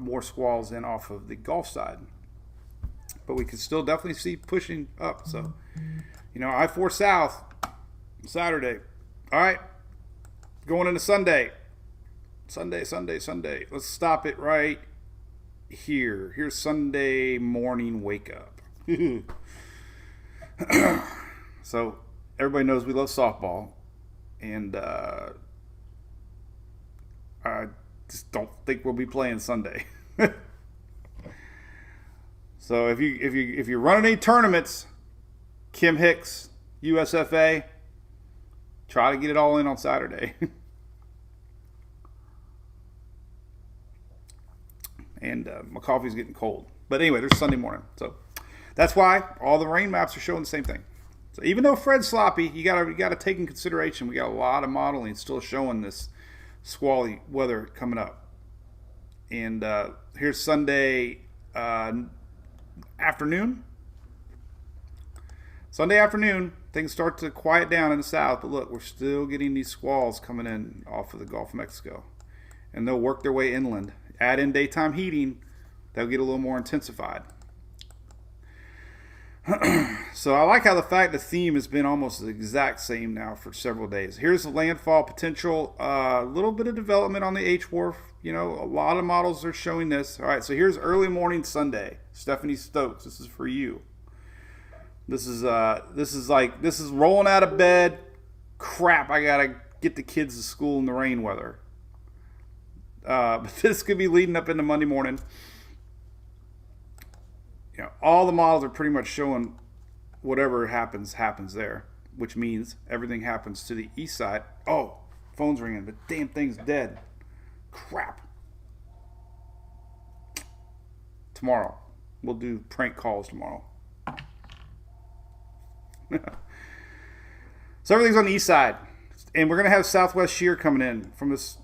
more squalls in off of the Gulf side. But we can still definitely see pushing up. So, I-4 South, Saturday. All right, going into Sunday. Sunday. Let's stop it right here. Here's Sunday morning wake up. So, everybody knows we love softball. And I just don't think we'll be playing Sunday. So if you're running any tournaments, Kim Hicks, USFA, try to get it all in on Saturday. And my coffee's getting cold. But anyway, there's Sunday morning. So that's why all the rain maps are showing the same thing. So even though Fred's sloppy, you gotta take in consideration we got a lot of modeling still showing this squally weather coming up. And here's Sunday afternoon. Sunday afternoon, things start to quiet down in the south, but look, we're still getting these squalls coming in off of the Gulf of Mexico. And they'll work their way inland. Add in daytime heating, they'll get a little more intensified. So I like how the theme has been almost the exact same now for several days. Here's the landfall potential. A little bit of development on the H-Wharf. A lot of models are showing this. All right, so here's early morning Sunday. Stephanie Stokes, this is for you. This is rolling out of bed. Crap, I gotta get the kids to school in the rain weather. But this could be leading up into Monday morning. All the models are pretty much showing whatever happens there, which means everything happens to the east side. Oh, phone's ringing. The damn thing's dead. Crap. Tomorrow. We'll do prank calls tomorrow. So everything's on the east side. And we're going to have southwest shear coming in from this,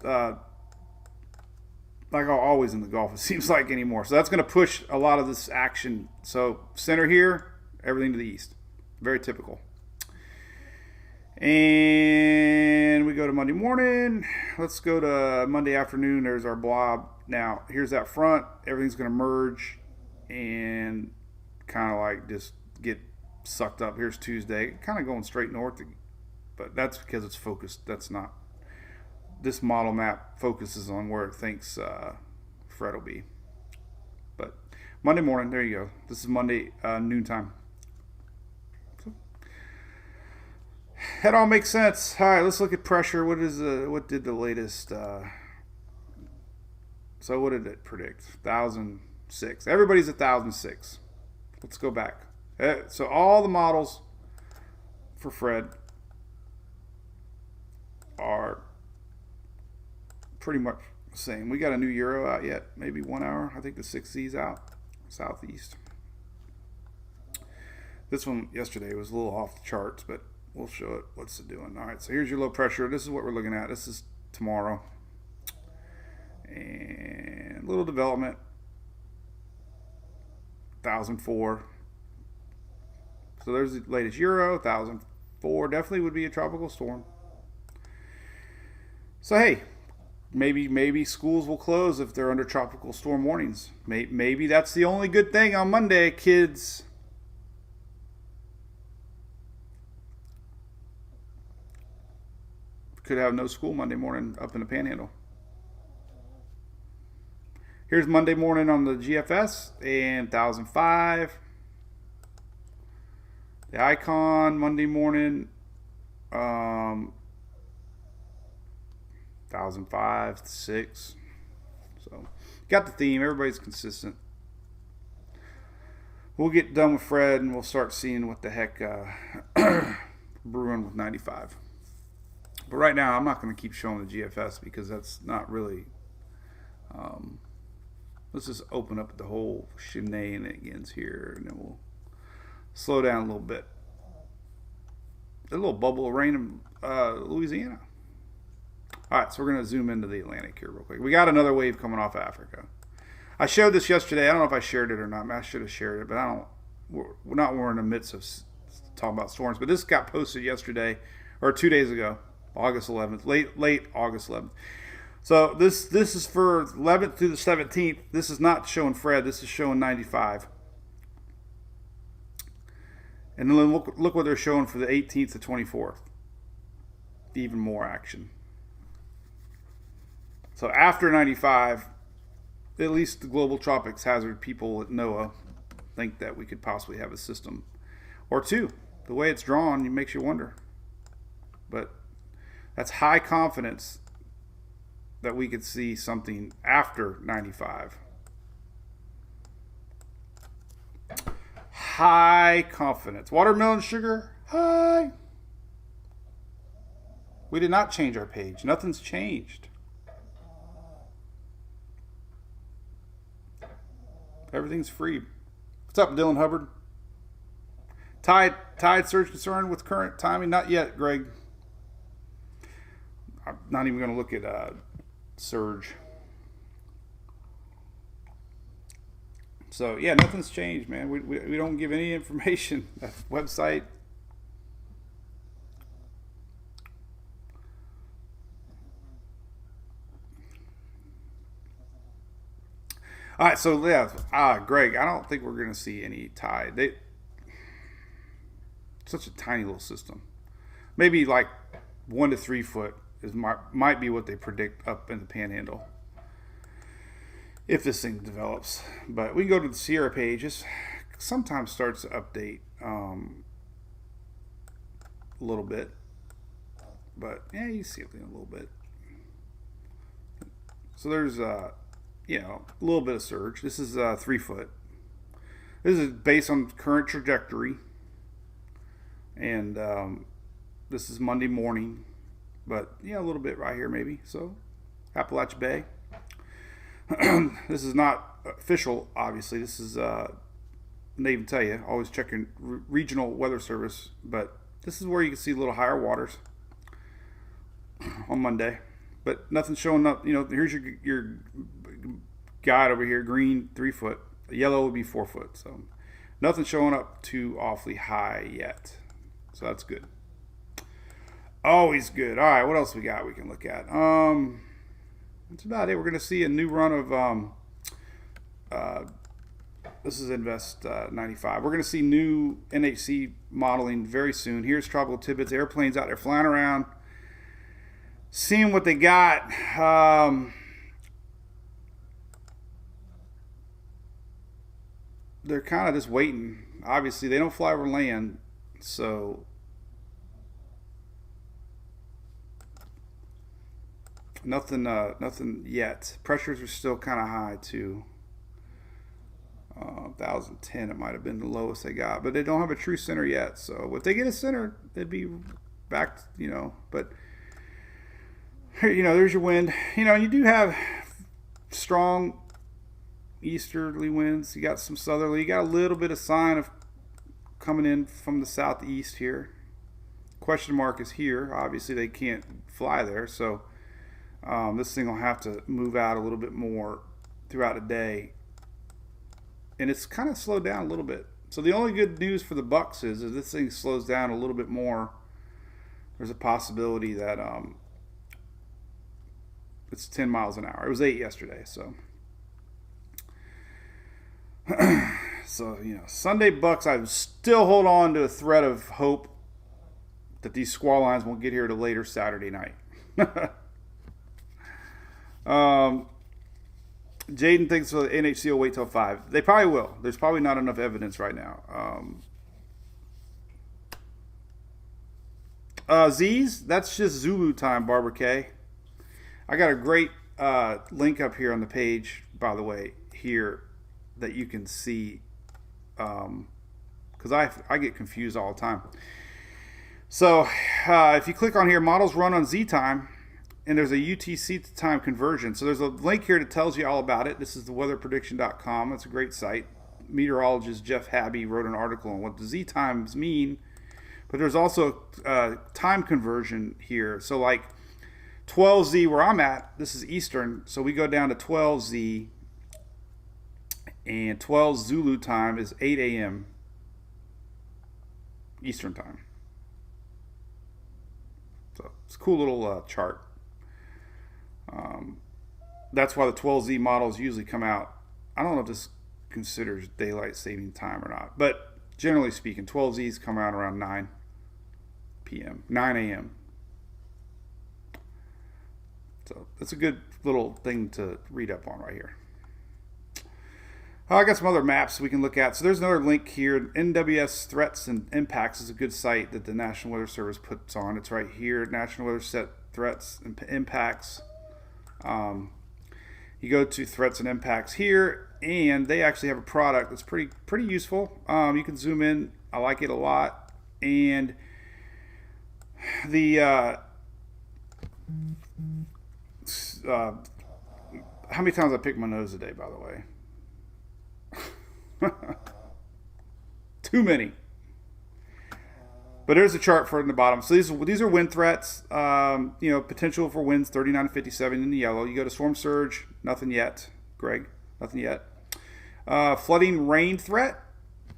like always in the Gulf, it seems like anymore. So that's going to push a lot of this action. So center here, everything to the east. Very typical. And we go to Monday morning. Let's go to Monday afternoon. There's our blob. Now, here's that front. Everything's going to merge and kind of like just get sucked up. Here's Tuesday. Kind of going straight north. But that's because it's focused. That's not. This model map focuses on where it thinks Fred will be. But Monday morning, there you go. This is Monday noontime. So, that all makes sense. All right, let's look at pressure. What did the latest? So what did it predict? 1,006. Everybody's at 1,006. Let's go back. So all the models for Fred are pretty much Same. We got a new Euro out yet. Maybe 1 hour. I think the 6Z's out. Southeast. This one yesterday was a little off the charts, but we'll show it what's it doing. All right, so here's your low pressure. This is what we're looking at. This is tomorrow. And a little development. 1,004. So there's the latest Euro. 1,004. Definitely would be a tropical storm. So hey, maybe schools will close if they're under tropical storm warnings. Maybe that's the only good thing on Monday, kids. Could have no school Monday morning up in the Panhandle. Here's Monday morning on the GFS and 1,005. The icon Monday morning, 1,005, 6. So got the theme. Everybody's consistent. We'll get done with Fred and we'll start seeing what the heck brewing with 95. But right now, I'm not going to keep showing the GFS because that's not really. Let's just open up the whole shenanigans here, and then we'll slow down a little bit. A little bubble of rain in Louisiana. All right, so we're going to zoom into the Atlantic here real quick. We got another wave coming off Africa. I showed this yesterday. I don't know if I shared it or not. I should have shared it, but I don't. We're in the midst of talking about storms. But this got posted yesterday or 2 days ago. August 11th, late August 11th. So this is for 11th through the 17th. This is not showing Fred. This is showing 95. And then look what they're showing for the 18th to 24th. Even more action. So after 95, at least the global tropics hazard people at NOAA think that we could possibly have a system or two. The way it's drawn, it makes you wonder. But that's high confidence that we could see something after 95. High confidence. Watermelon sugar, high. We did not change our page. Nothing's changed. Everything's free. What's up, Dylan Hubbard? Tide surge concern with current timing? Not yet, Greg. I'm not even going to look at surge. So yeah, nothing's changed, man. We don't give any information. That website. All right, so yeah, Greg, I don't think we're going to see any tide. Such a tiny little system. Maybe like 1 to 3 foot might be what they predict up in the Panhandle. If this thing develops. But we can go to the Sierra page. It sometimes starts to update a little bit. But yeah, you see it in a little bit. So there's a little bit of surge. This is 3 foot. This is based on current trajectory. And this is Monday morning. But yeah, a little bit right here maybe. So Appalachia Bay. This is not official, obviously. This is, they even tell you, always check your regional weather service. But this is where you can see a little higher waters on Monday. But nothing showing up. Here's your guide over here. Green, 3 foot. Yellow would be 4 foot. So nothing showing up too awfully high yet. So that's good. Always good. All right, what else we got we can look at? That's about it. We're going to see a new run of, this is Invest 95. We're going to see new NHC modeling very soon. Here's Tropical Tidbits. Airplanes out there flying around, seeing what they got. They're kind of just waiting. Obviously, they don't fly over land, so nothing yet. Pressures are still kind of high too. 1,010, it might have been the lowest they got, but they don't have a true center yet. So if they get a center, they'd be back. But there's your wind. You do have strong easterly winds. You got some southerly. You got a little bit of sign of coming in from the southeast here. Question mark is here. Obviously, they can't fly there, so this thing will have to move out a little bit more throughout the day. And it's kind of slowed down a little bit. So the only good news for the Bucks is if this thing slows down a little bit more, there's a possibility that it's 10 miles an hour. It was 8 yesterday, so. So, Sunday Bucks, I still hold on to a thread of hope that these squall lines won't get here till later Saturday night. Jaden thinks the NHC will wait till 5. They probably will. There's probably not enough evidence right now. Z's, that's just Zulu time, Barbara K. I got a great link up here on the page, by the way, here that you can see, because I get confused all the time. So if you click on here, models run on Z time, and there's a UTC time conversion. So there's a link here that tells you all about it. This is the weatherprediction.com. It's a great site. Meteorologist Jeff Habby wrote an article on what the Z times mean, but there's also time conversion here. So like 12Z where I'm at, this is Eastern, so we go down to 12Z, and 12 Zulu time is 8 a.m. Eastern time. So it's a cool little chart. That's why the 12Z models usually come out. I don't know if this considers daylight saving time or not, but generally speaking, 12Zs come out around 9 p.m., 9 a.m. So that's a good little thing to read up on right here. I got some other maps we can look at. So there's another link here. NWS Threats and Impacts is a good site that the National Weather Service puts on. It's right here, National Weather Set Threats and Impacts. You go to Threats and Impacts here, and they actually have a product that's pretty useful. You can zoom in. I like it a lot. And the how many times I pick my nose a day, by the way? Too many. But there's a chart for it in the bottom. So these are wind threats. Potential for winds 39 to 57 in the yellow. You go to storm surge, nothing yet. Greg, nothing yet. Flooding rain threat,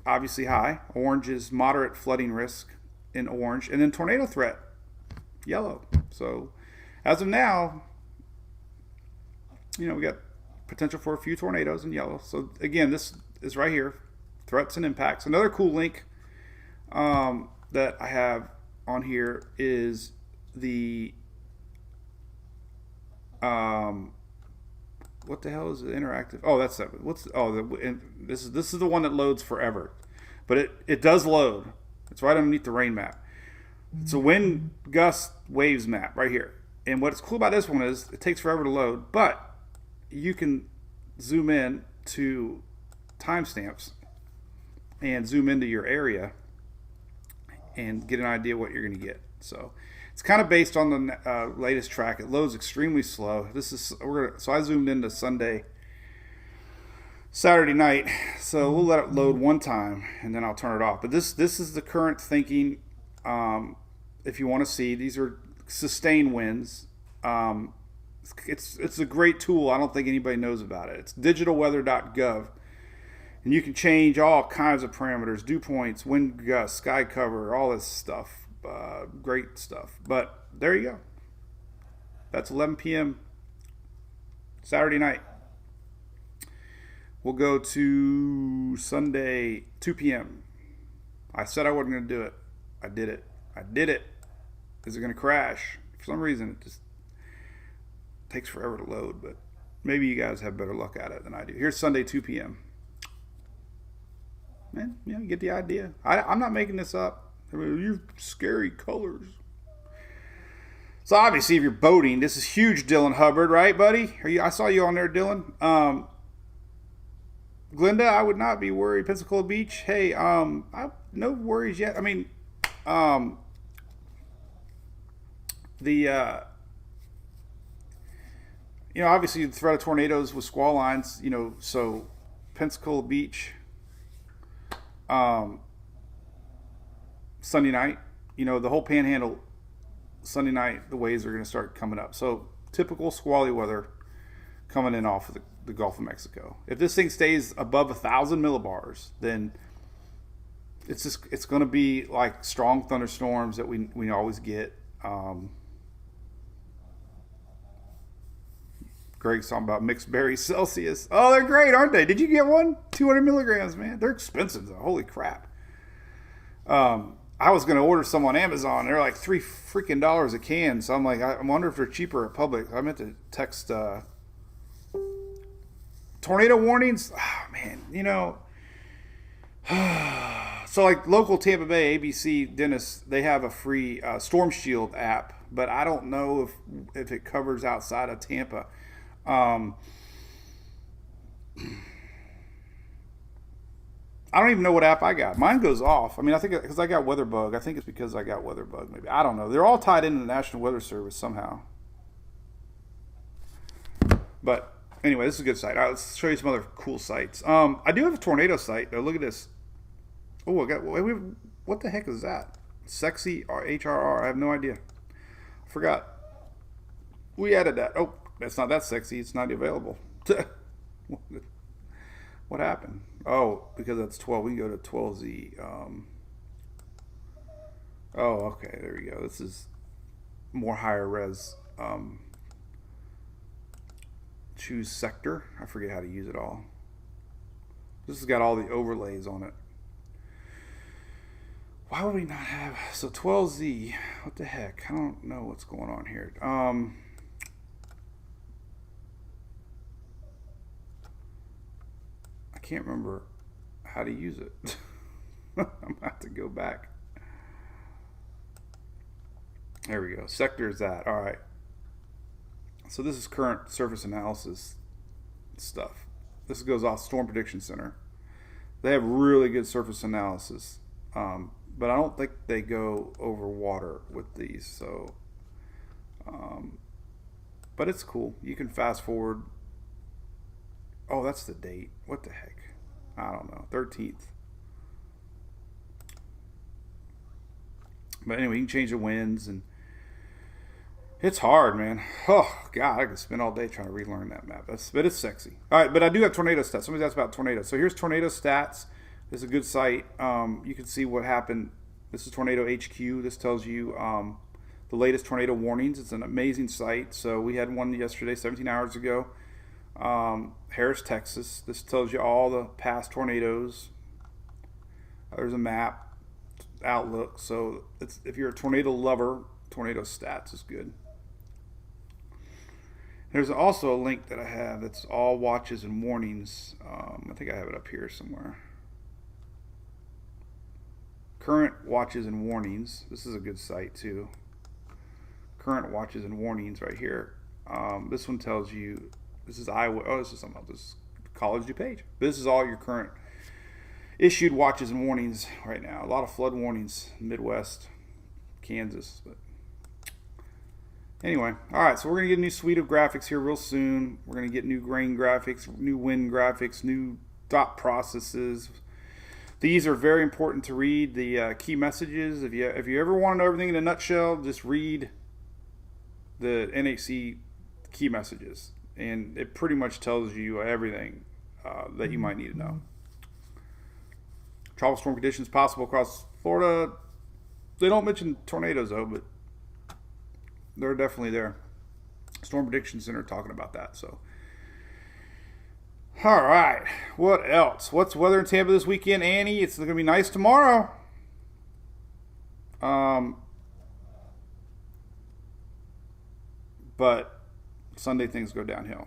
obviously high. Orange is moderate flooding risk in orange. And then tornado threat, yellow. So as of now, we got potential for a few tornadoes in yellow. So again, this is right here, threats and impacts. Another cool link that I have on here is the what the hell is it? Interactive? Oh, that's it. This is the one that loads forever, but it does load. It's right underneath the rain map. It's a wind gust waves map right here. And what's cool about this one is it takes forever to load, but you can zoom in to timestamps and zoom into your area and get an idea what you're going to get. So it's kind of based on the latest track. It loads extremely slow. So I zoomed into Saturday night. So we'll let it load one time and then I'll turn it off. But this is the current thinking. If you want to see, these are sustained winds. It's a great tool. I don't think anybody knows about it. It's digitalweather.gov. And you can change all kinds of parameters, dew points, wind gusts, sky cover, all this stuff. Great stuff. But there you go. That's 11 p.m. Saturday night. We'll go to Sunday, 2 p.m. I said I wasn't going to do it. I did it. Is it going to crash? For some reason, it just takes forever to load, but maybe you guys have better luck at it than I do. Here's Sunday, 2 p.m. Man, you get the idea. I'm not making this up. You scary colors. So obviously, if you're boating, this is huge, Dylan Hubbard, right, buddy? I saw you on there, Dylan. Glenda, I would not be worried. Pensacola Beach, hey, no worries yet. I mean, obviously the threat of tornadoes with squall lines, so Pensacola Beach, Sunday night, the whole panhandle, Sunday night, the waves are going to start coming up. So typical squally weather coming in off of the Gulf of Mexico. If this thing stays above 1,000 millibars, then it's going to be like strong thunderstorms that we always get. Greg's talking about mixed berry Celsius. Oh, they're great, aren't they? Did you get one? 200 milligrams, man. They're expensive though. Holy crap. I was going to order some on Amazon. They're like $3 freaking a can. So I'm like, I wonder if they're cheaper at Publix. I meant to text tornado warnings. Oh, man, So like local Tampa Bay ABC dentists, they have a free Storm Shield app, but I don't know if it covers outside of Tampa. I don't even know what app I got. Mine goes off. I mean, I think because I got WeatherBug. I think it's because I got WeatherBug. Maybe, I don't know. They're all tied into the National Weather Service somehow. But anyway, this is a good site. All right, let's show you some other cool sites. I do have a tornado site. Though. Look at this. Oh, what the heck is that? Sexy or HRR? I have no idea. I forgot. We added that. Oh, that's not that sexy. It's not available. What happened? Oh, because that's 12. We can go to 12Z. Oh, okay. There we go. This is more higher res. Choose sector. I forget how to use it all. This has got all the overlays on it. Why would we not have... So 12Z. What the heck? I don't know what's going on here. I can't remember how to use it. I'm going to have to go back. There we go. Sector is that. All right. So this is current surface analysis stuff. This goes off Storm Prediction Center. They have really good surface analysis. But I don't think they go over water with these. So, but it's cool. You can fast forward. Oh, that's the date. What the heck? I don't know. 13th. But anyway, you can change the winds, and it's hard, man. Oh, God, I could spend all day trying to relearn that map. But it's sexy. All right, but I do have tornado stats. Somebody asked about tornadoes. So here's tornado stats. This is a good site. You can see what happened. This is Tornado HQ. This tells you the latest tornado warnings. It's an amazing site. So we had one yesterday, 17 hours ago. Harris, Texas. This tells you all the past tornadoes. There's a map, outlook. So if you're a tornado lover, tornado stats is good. There's also a link that I have that's all watches and warnings. I think I have it up here somewhere. Current watches and warnings. This is a good site too. Current watches and warnings right here. This one tells you. This is Iowa. Oh, this is something else. This is College DuPage. This is all your current issued watches and warnings right now. A lot of flood warnings, Midwest, Kansas. But anyway, all right. So we're gonna get a new suite of graphics here real soon. We're gonna get new grain graphics, new wind graphics, new dot processes. These are very important to read. The key messages. If you ever want to know everything in a nutshell, just read the NHC key messages. And it pretty much tells you everything that you might need to know. Tropical storm conditions possible across Florida. They don't mention tornadoes though, but they're definitely there. Storm Prediction Center talking about that. So, all right. What else? What's weather in Tampa this weekend, Annie? It's going to be nice tomorrow. But Sunday things go downhill.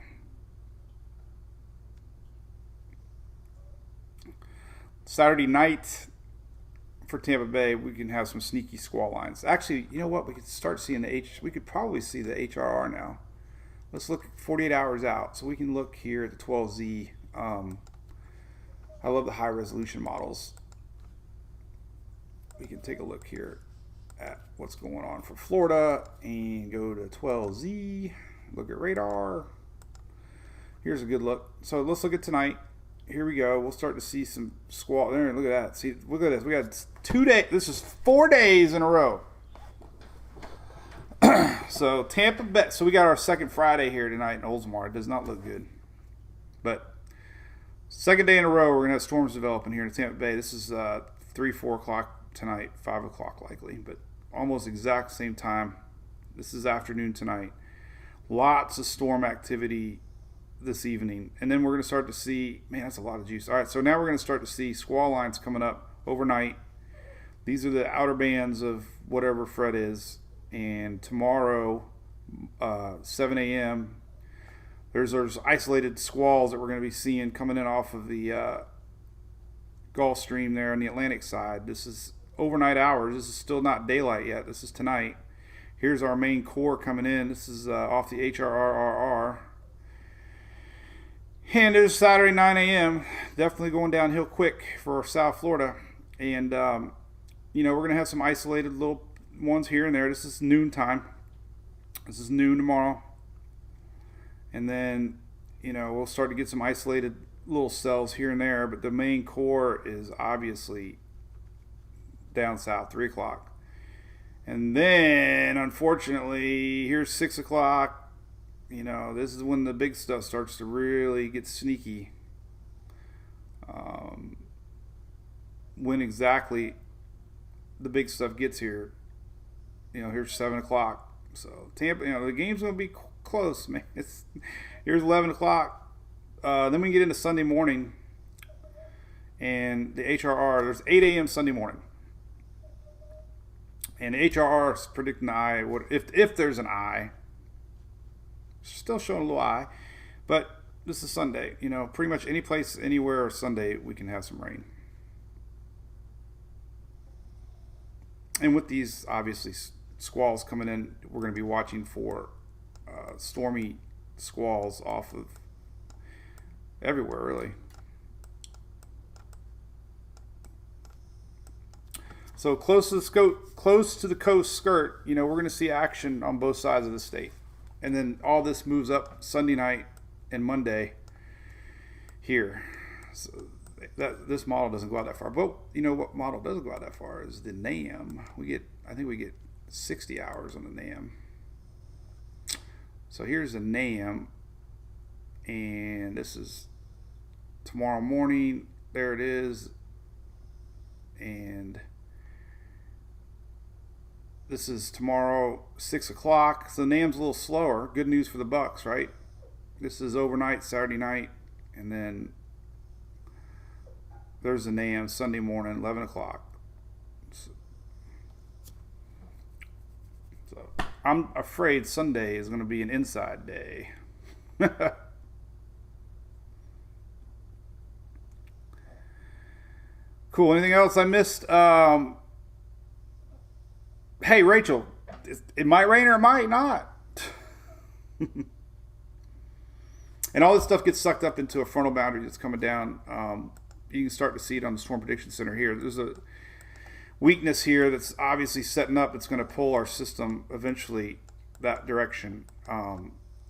Saturday night for Tampa Bay, we can have some sneaky squall lines. Actually, you know what? We could start seeing we could probably see the HRR now. Let's look 48 hours out. So we can look here at the 12Z. I love the high resolution models. We can take a look here at what's going on for Florida and go to 12Z. Look at radar. Here's a good look. So let's look at tonight. Here we go. We'll start to see some squall. There, look at that. See, look at this. We got 2 days. This is 4 days in a row. So Tampa Bay. So we got our second Friday here tonight in Oldsmar. It does not look good. But second day in a row, we're going to have storms developing here in Tampa Bay. This is 3, 4 o'clock tonight, 5 o'clock likely, but almost exact same time. This is afternoon tonight. Lots of storm activity this evening. And then we're going to start to see, man, that's a lot of juice. All right, so now we're going to start to see squall lines coming up overnight. These are the outer bands of whatever Fred is. And tomorrow, 7 a.m., there's isolated squalls that we're going to be seeing coming in off of the Gulf Stream there on the Atlantic side. This is overnight hours. This is still not daylight yet. This is tonight. Here's our main core coming in. This is off the HRRR. And it is Saturday, 9 a.m. Definitely going downhill quick for South Florida. And, we're going to have some isolated little ones here and there. This is noon time. This is noon tomorrow. And then, we'll start to get some isolated little cells here and there. But the main core is obviously down south, 3 o'clock. And then, unfortunately, here's 6 o'clock. This is when the big stuff starts to really get sneaky. When exactly the big stuff gets here, here's 7 o'clock. So Tampa, the game's going to be close, man. Here's 11 o'clock. Then we can get into Sunday morning. And the HRR, there's 8 a.m. Sunday morning. And the HRR is predicting the eye. If there's an eye. Still showing a little eye. But this is Sunday. Pretty much any place, anywhere, Sunday, we can have some rain. And with these, obviously, squalls coming in, we're going to be watching for stormy squalls off of everywhere, really. So close to the coast skirt, we're going to see action on both sides of the state. And then all this moves up Sunday night and Monday here. So this model doesn't go out that far. But what model doesn't go out that far is the NAM. I think we get 60 hours on the NAM. So here's the NAM, and this is tomorrow morning. There it is. And this is tomorrow, 6 o'clock. So the NAM's a little slower. Good news for the Bucks, right? This is overnight, Saturday night. And then there's the NAM, Sunday morning, 11 o'clock. So I'm afraid Sunday is going to be an inside day. Cool. Anything else I missed? Hey, Rachel, it might rain or it might not. And all this stuff gets sucked up into a frontal boundary that's coming down. You can start to see it on the Storm Prediction Center here. There's a weakness here that's obviously setting up. It's going to pull our system eventually that direction.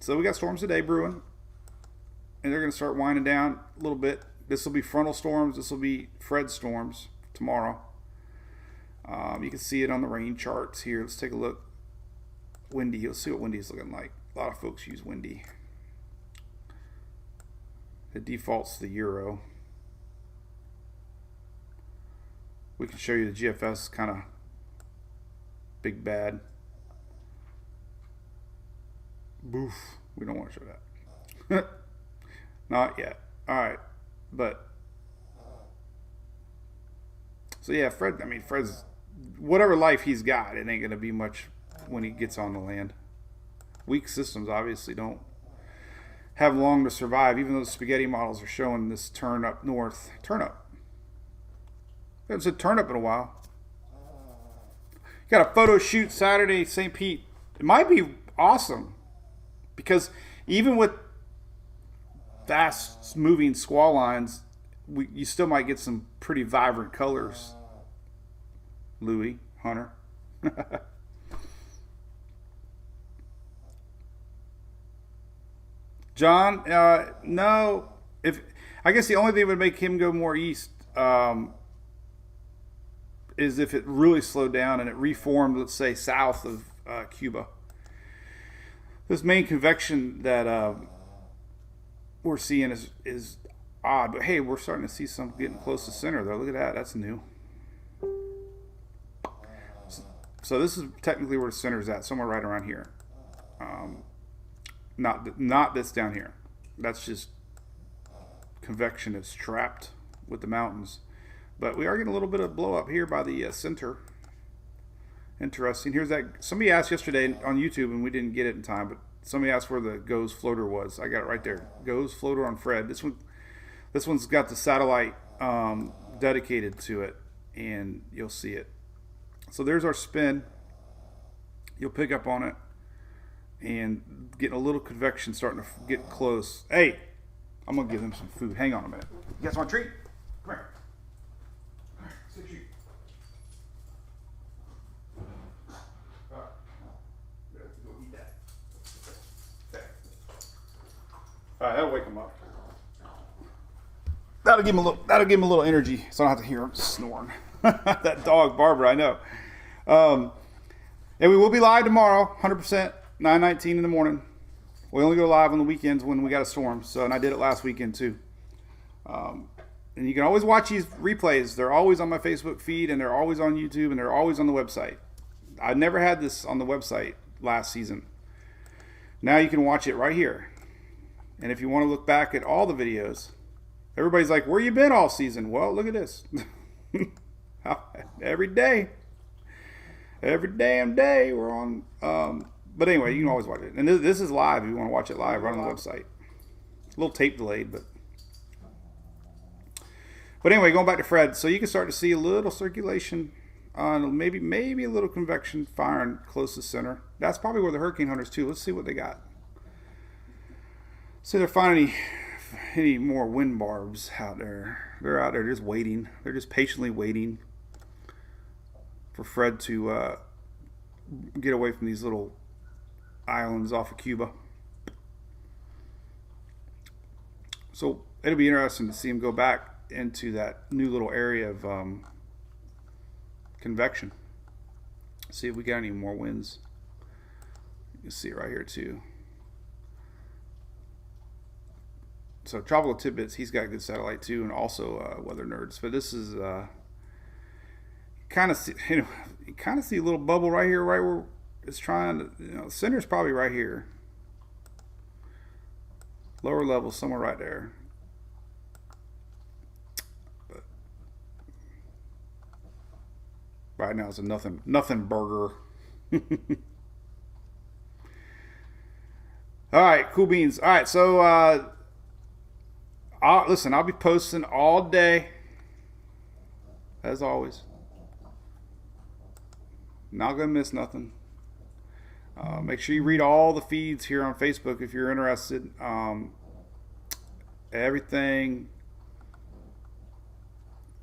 So we got storms today brewing. And they're going to start winding down a little bit. This will be frontal storms. This will be Fred storms tomorrow. You can see it on the rain charts here. Let's take a look. Windy. Let's see what windy is looking like. A lot of folks use windy. It defaults to the euro. We can show you the GFS kind of big bad. Boof. We don't want to show that. Not yet. All right. But so yeah, Fred's whatever life he's got, it ain't gonna be much when he gets on the land. Weak systems obviously don't have long to survive, even though the spaghetti models are showing this turn up north. Turn up. We haven't said turn up in a while. Got a photo shoot Saturday, St. Pete. It might be awesome because even with fast moving squall lines, you still might get some pretty vibrant colors. Louis, Hunter. John, no. I guess the only thing that would make him go more east is if it really slowed down and it reformed, let's say, south of Cuba. This main convection that we're seeing is odd, but hey, we're starting to see some getting close to center though. Look at that, that's new. So this is technically where the center's at, somewhere right around here. Not this down here. That's just convection that's trapped with the mountains. But we are getting a little bit of blow up here by the center. Interesting. Here's that. Somebody asked yesterday on YouTube, and we didn't get it in time, but somebody asked where the GOES floater was. I got it right there. GOES floater on Fred. This one's got the satellite dedicated to it, and you'll see it. So there's our spin. You'll pick up on it, and getting a little convection starting to get close. Hey, I'm gonna give them some food. Hang on a minute. You guys want a treat? Come here. Sit a treat. All right. You have to go eat that. Okay. All right, that'll wake them up. That'll give him a little energy, so I don't have to hear him snoring. That dog, Barbara, I know. And we will be live tomorrow, 100%, 9:19 in the morning. We only go live on the weekends when we got a storm. So, and I did it last weekend too. And you can always watch these replays. They're always on my Facebook feed, and they're always on YouTube, and they're always on the website. I never had this on the website last season. Now you can watch it right here. And if you want to look back at all the videos, everybody's like, where you been all season? Well, look at this. Every day. Every damn day we're on. But anyway, you can always watch it. And this is live if you want to watch it live right on the website. A little tape delayed, but anyway, going back to Fred. So you can start to see a little circulation on maybe a little convection firing close to center. That's probably where the hurricane hunters too. Let's see what they got. See if they're finding any more wind barbs out there. They're out there just waiting. They're just patiently waiting for Fred to get away from these little islands off of Cuba. So it'll be interesting to see him go back into that new little area of convection. See if we got any more winds. You can see it right here too. So Tropical Tidbits, he's got a good satellite too, and also Weather Nerds. But this is kind of see, you kind of see a little bubble right here, right where it's trying to, the center's probably right here. Lower level, somewhere right there. But right now it's a nothing burger. All right, cool beans. All right, so listen, I'll be posting all day, as always. Not gonna miss nothing. Make sure you read all the feeds here on Facebook if you're interested. Everything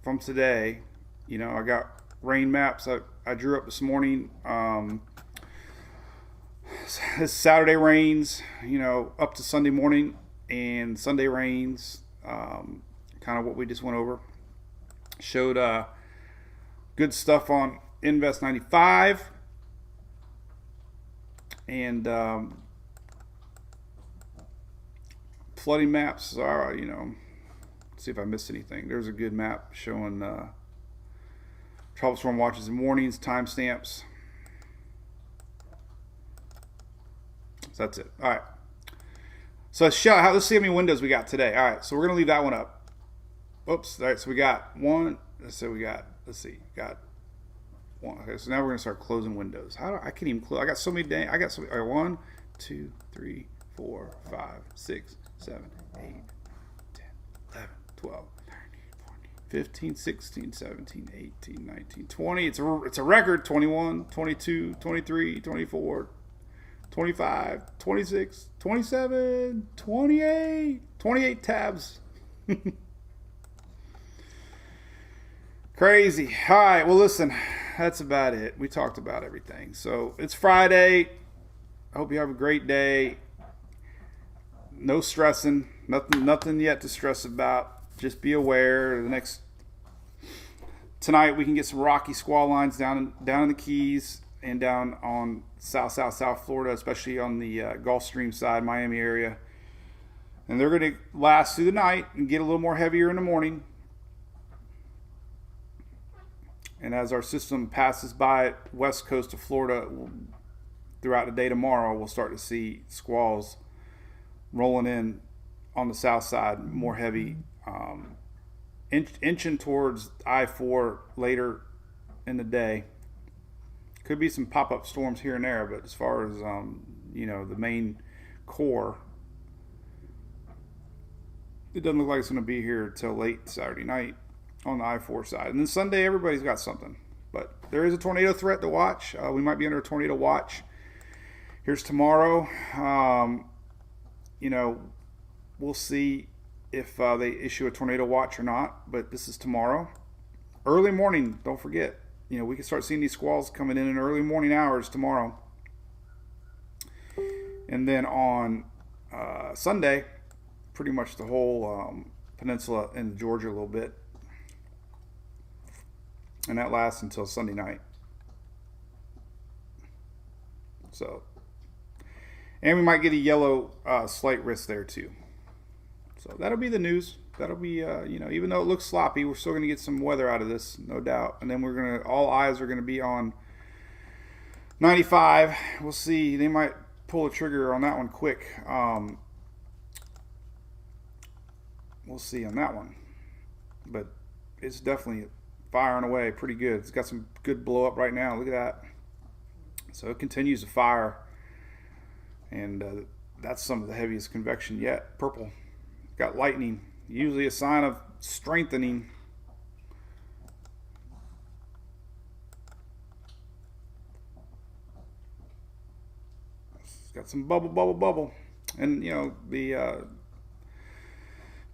from today, I got rain maps I drew up this morning. This Saturday rains, up to Sunday morning, and Sunday rains. Kind of what we just went over. Showed good stuff on Invest 95, and flooding maps are, see if I missed anything. There's a good map showing trouble storm watches and warnings, timestamps. So that's it. All right. So let's see how many windows we got today. All right, so we're gonna leave that one up. Oops. All right, so we got one. So we got. Let's see. Got one. Okay, so now we're gonna start closing windows. I can't even close. I got so many. All right, 1, 2, 3, 4, 5, 6, 7, 8, 10, 11, 12, 13, 14, 15, 16, 17, 18, 19, 20. It's a record. 21, 22, 23, 24. 25, 26, 27, 28 tabs. Crazy. All right, well, listen, that's about it. We talked about everything. So it's Friday. I hope you have a great day. no stressing. Nothing yet to stress about. Just be aware. Tonight we can get some rocky squall lines down in the Keys and down on South Florida, especially on the Gulf Stream side, Miami area. And they're going to last through the night and get a little more heavier in the morning. And as our system passes by west coast of Florida throughout the day tomorrow, we'll start to see squalls rolling in on the south side, more heavy, inching towards I-4 later in the day. Could be some pop-up storms here and there, but as far as the main core, it doesn't look like it's going to be here till late Saturday night on the I-4 side. And then Sunday, everybody's got something. But there is a tornado threat to watch. We might be under a tornado watch. Here's tomorrow. We'll see if they issue a tornado watch or not. But this is tomorrow. Early morning, don't forget. We can start seeing these squalls coming in early morning hours tomorrow. And then on Sunday, pretty much the whole peninsula in Georgia a little bit. And that lasts until Sunday night. And we might get a yellow slight risk there too. So that'll be the news. That'll be, even though it looks sloppy, we're still going to get some weather out of this, no doubt. And then all eyes are going to be on 95. We'll see. They might pull the trigger on that one quick. We'll see on that one. But it's definitely firing away pretty good. It's got some good blow up right now. Look at that. So it continues to fire. And that's some of the heaviest convection yet. Purple. Got lightning. Usually a sign of strengthening. It's got some bubble. And, the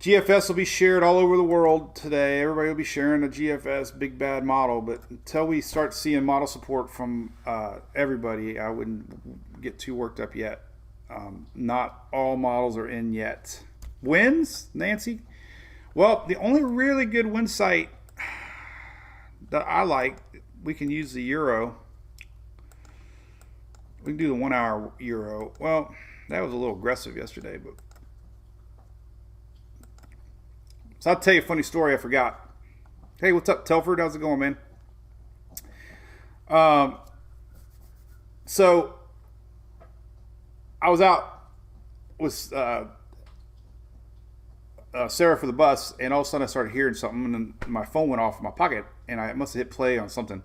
GFS will be shared all over the world today. Everybody will be sharing the GFS big bad model. But until we start seeing model support from everybody, I wouldn't get too worked up yet. Not all models are in yet. Winds, Nancy? Well, the only really good wind site that I like, we can use the Euro. We can do the 1 hour Euro. Well, that was a little aggressive yesterday, but so I'll tell you a funny story I forgot. Hey, what's up, Telford? How's it going, man? So I was out with Sarah for the bus, and all of a sudden I started hearing something, and then my phone went off in my pocket, and I must have hit play on something.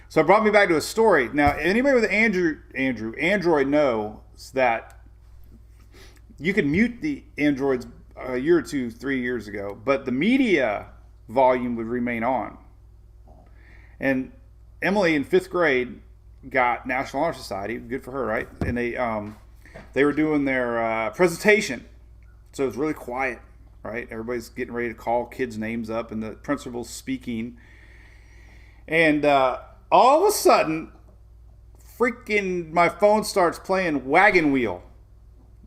So it brought me back to a story. Now, anybody with Android knows that you could mute the Androids a year or 2, 3 years ago, but the media volume would remain on. And Emily in 5th grade got National Honor Society. Good for her, right? And they were doing their presentation, so it was really quiet, right? Everybody's getting ready to call kids' names up, and the principal's speaking. And all of a sudden, freaking my phone starts playing Wagon Wheel.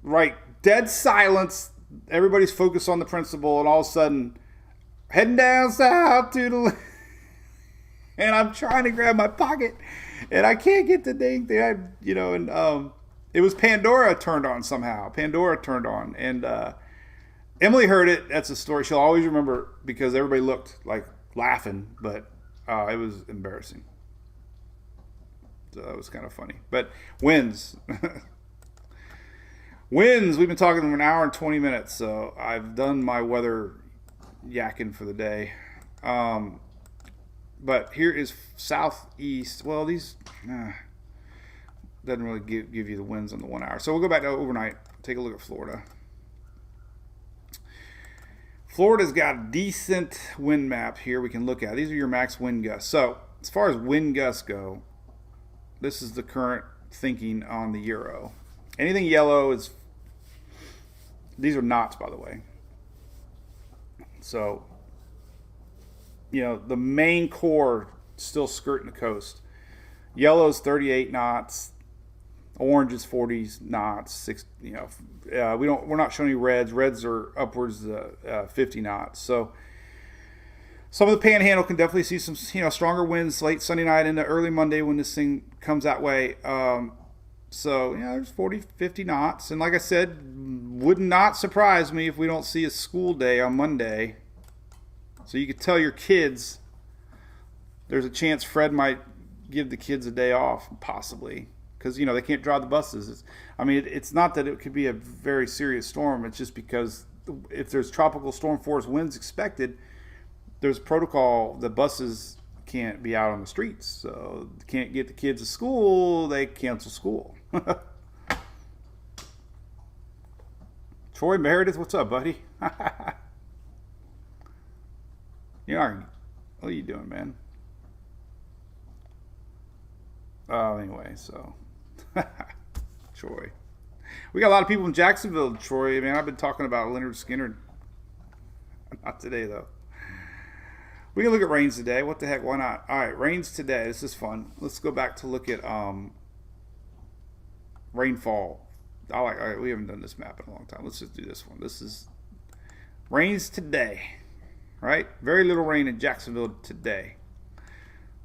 Right, dead silence. Everybody's focused on the principal, and all of a sudden, heading down south to the... And I'm trying to grab my pocket, and I can't get the dang thing. It was Pandora turned on somehow. Pandora turned on, and Emily heard it. That's a story she'll always remember because everybody looked like laughing, but it was embarrassing. So that was kind of funny. But winds. Winds, we've been talking for an hour and 20 minutes, so I've done my weather yakking for the day. But here is southeast. Well, these doesn't really give you the winds on the 1 hour. So we'll go back to overnight, take a look at Florida. Florida's got a decent wind map here we can look at. These are your max wind gusts. So as far as wind gusts go, this is the current thinking on the Euro. Anything yellow is... These are knots, by the way. So, the main core still skirting the coast. Yellow's 38 knots. Orange is 40 knots, we're not showing you reds. Reds are upwards of 50 knots. So some of the Panhandle can definitely see some, stronger winds late Sunday night into early Monday when this thing comes that way. So, there's 40, 50 knots. And like I said, would not surprise me if we don't see a school day on Monday. So you could tell your kids there's a chance Fred might give the kids a day off, possibly. Because, they can't drive the buses. It's not that it could be a very serious storm. It's just because if there's tropical storm force winds expected, there's protocol. The buses can't be out on the streets. So they can't get the kids to school. They cancel school. Troy Meredith, what's up, buddy? What are you doing, man? Anyway, so Troy. We got a lot of people in Jacksonville, Troy. Man, I've been talking about Leonard Skinner. Not today, though. We can look at rains today. What the heck? Why not? All right, rains today. This is fun. Let's go back to look at rainfall. All right, we haven't done this map in a long time. Let's just do this one. This is rains today, right? Very little rain in Jacksonville today.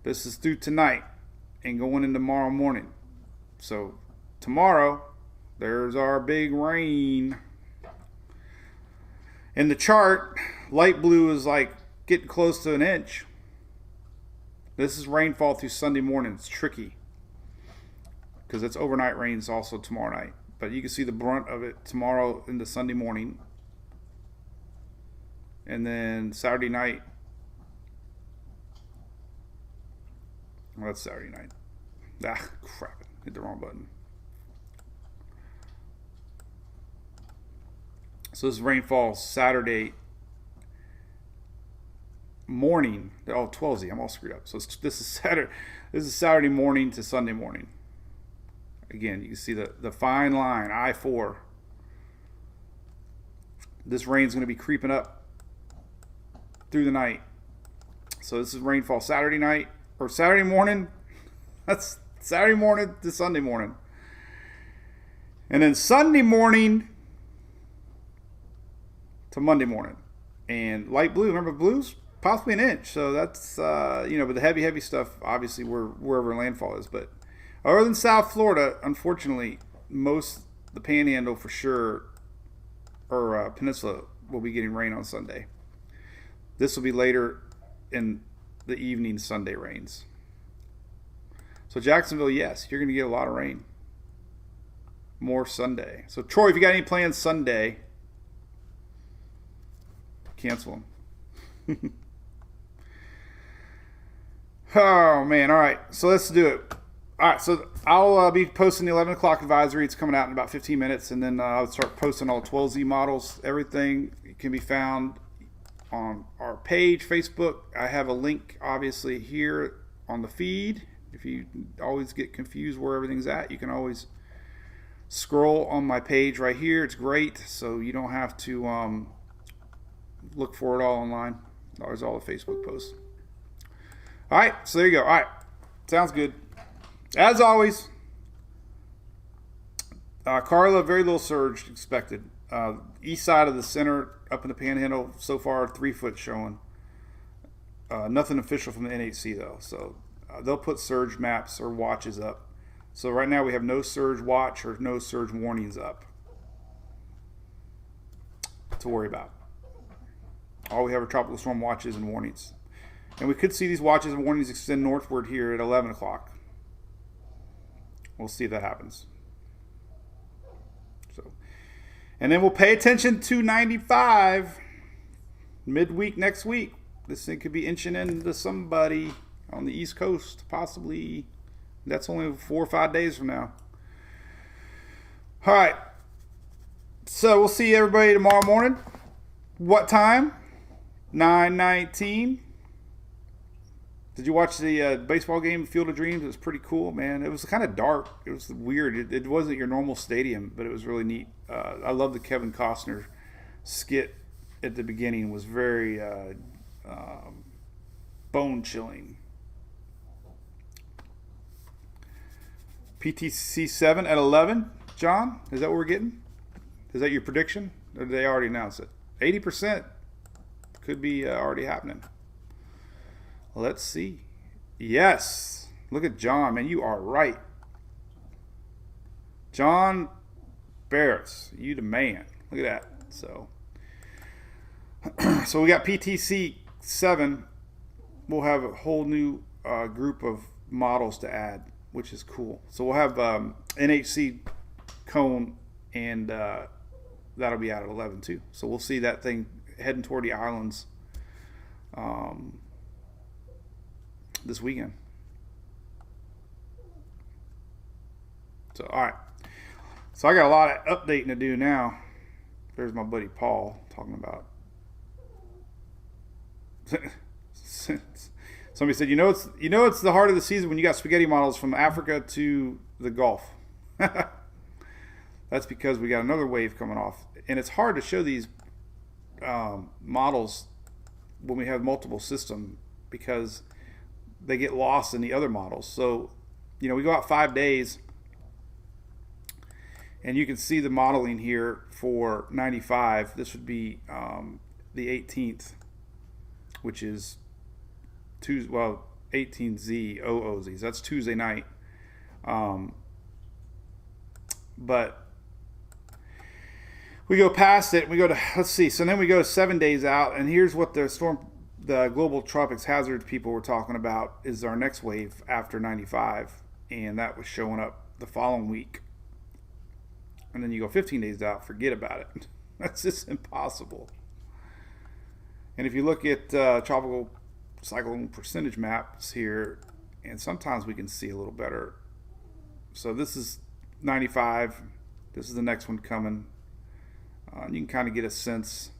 This is through tonight and going into tomorrow morning. So tomorrow, there's our big rain. In the chart, light blue is like getting close to an inch. This is rainfall through Sunday morning. It's tricky because it's overnight rains also tomorrow night. But you can see the brunt of it tomorrow into Sunday morning. And then Saturday night. Well, that's Saturday night. Ah, crap. Hit the wrong button. So this is rainfall Saturday morning. Oh, 12Z. I'm all screwed up. So this is Saturday morning to Sunday morning. Again, you can see the fine line, I-4. This rain's going to be creeping up through the night. So this is rainfall Saturday night or Saturday morning. That's Saturday morning to Sunday morning. And then Sunday morning to Monday morning. And light blue, remember blue's possibly an inch. So that's, but the heavy stuff, obviously, wherever landfall is. But other than South Florida, unfortunately, the Panhandle for sure, or Peninsula, will be getting rain on Sunday. This will be later in the evening Sunday rains. So Jacksonville, yes, you're going to get a lot of rain. More Sunday. So Troy, if you got any plans Sunday, cancel them. Oh, man. All right. So let's do it. All right. So I'll be posting the 11 o'clock advisory. It's coming out in about 15 minutes. And then I'll start posting all 12Z models. Everything can be found on our page, Facebook. I have a link, obviously, here on the feed. If you always get confused where everything's at, you can always scroll on my page right here. It's great. So you don't have to look for it all online. There's all the Facebook posts. All right, so there you go. All right, sounds good. As always, Carla, very little surge expected. East side of the center, up in the Panhandle, so far 3 foot showing. Nothing official from the NHC though, so they'll put surge maps or watches up. So right now we have no surge watch or no surge warnings up to worry about. All we have are tropical storm watches and warnings. And we could see these watches and warnings extend northward here at 11 o'clock. We'll see if that happens. So, and then we'll pay attention to 95 midweek next week. This thing could be inching into somebody on the East Coast, possibly. That's only 4 or 5 days from now. All right. So we'll see everybody tomorrow morning. What time? 9:19. Did you watch the baseball game, Field of Dreams? It was pretty cool, man. It was kind of dark. It was weird. It wasn't your normal stadium, but it was really neat. I love the Kevin Costner skit at the beginning. It was very bone-chilling. PTC 7 at 11. John, is that what we're getting? Is that your prediction? Or did they already announce it? 80% could be already happening. Let's see. Yes. Look at John, man. You are right. John Barretts, you the man. Look at that. So we got PTC 7. We'll have a whole new group of models to add, which is cool. So we'll have NHC cone, and that'll be out at 11 too. So we'll see that thing heading toward the islands this weekend. So, all right. So I got a lot of updating to do now. There's my buddy Paul talking about. Somebody said, it's the heart of the season when you got spaghetti models from Africa to the Gulf. That's because we got another wave coming off, and it's hard to show these models when we have multiple systems because they get lost in the other models. So, we go out 5 days. And you can see the modeling here for 95. This would be the 18th, which is Tuesday. Well, 18Z, OOZs. That's Tuesday night. But we go past it. We go to, let's see. So then we go 7 days out, and here's what the global tropics hazard people were talking about is our next wave after 95, and that was showing up the following week. And then you go 15 days out, forget about it. That's just impossible. And if you look at tropical cyclone percentage maps here, and sometimes we can see a little better. So this is 95. This is the next one coming. You can kind of get a sense.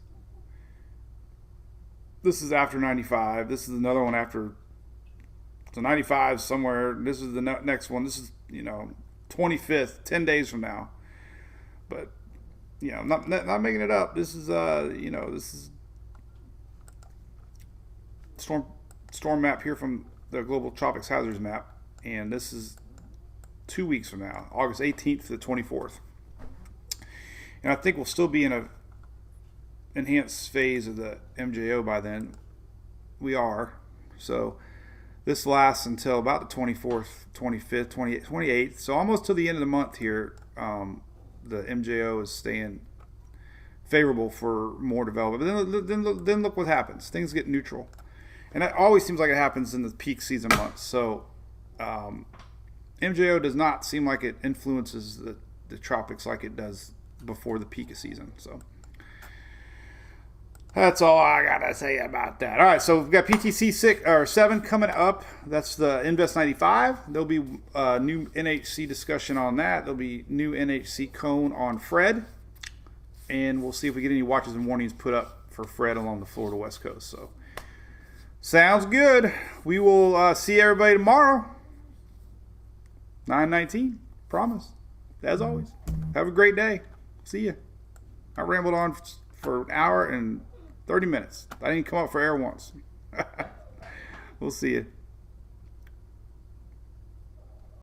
This is after 95. This is another one after. So 95 somewhere. This is the next one. This is, 25th, 10 days from now. But, not making it up. This is, this is storm map here from the Global Tropics Hazards map. And this is 2 weeks from now, August 18th to the 24th. And I think we'll still be in a enhanced phase of the MJO by then. We are. So this lasts until about the 24th, 25th, 28th. So almost to the end of the month here. The MJO is staying favorable for more development. But then look what happens. Things get neutral. And it always seems like it happens in the peak season months. So MJO does not seem like it influences the tropics like it does before the peak of season. So that's all I got to say about that. All right, so we've got PTC 7 coming up. That's the Invest 95. There'll be new NHC discussion on that. There'll be new NHC cone on Fred. And we'll see if we get any watches and warnings put up for Fred along the Florida West Coast. So, sounds good. We will see everybody tomorrow. 9:19. Promise. As always. Have a great day. See ya. I rambled on for an hour and 30 minutes. I didn't come up for air once. We'll see you.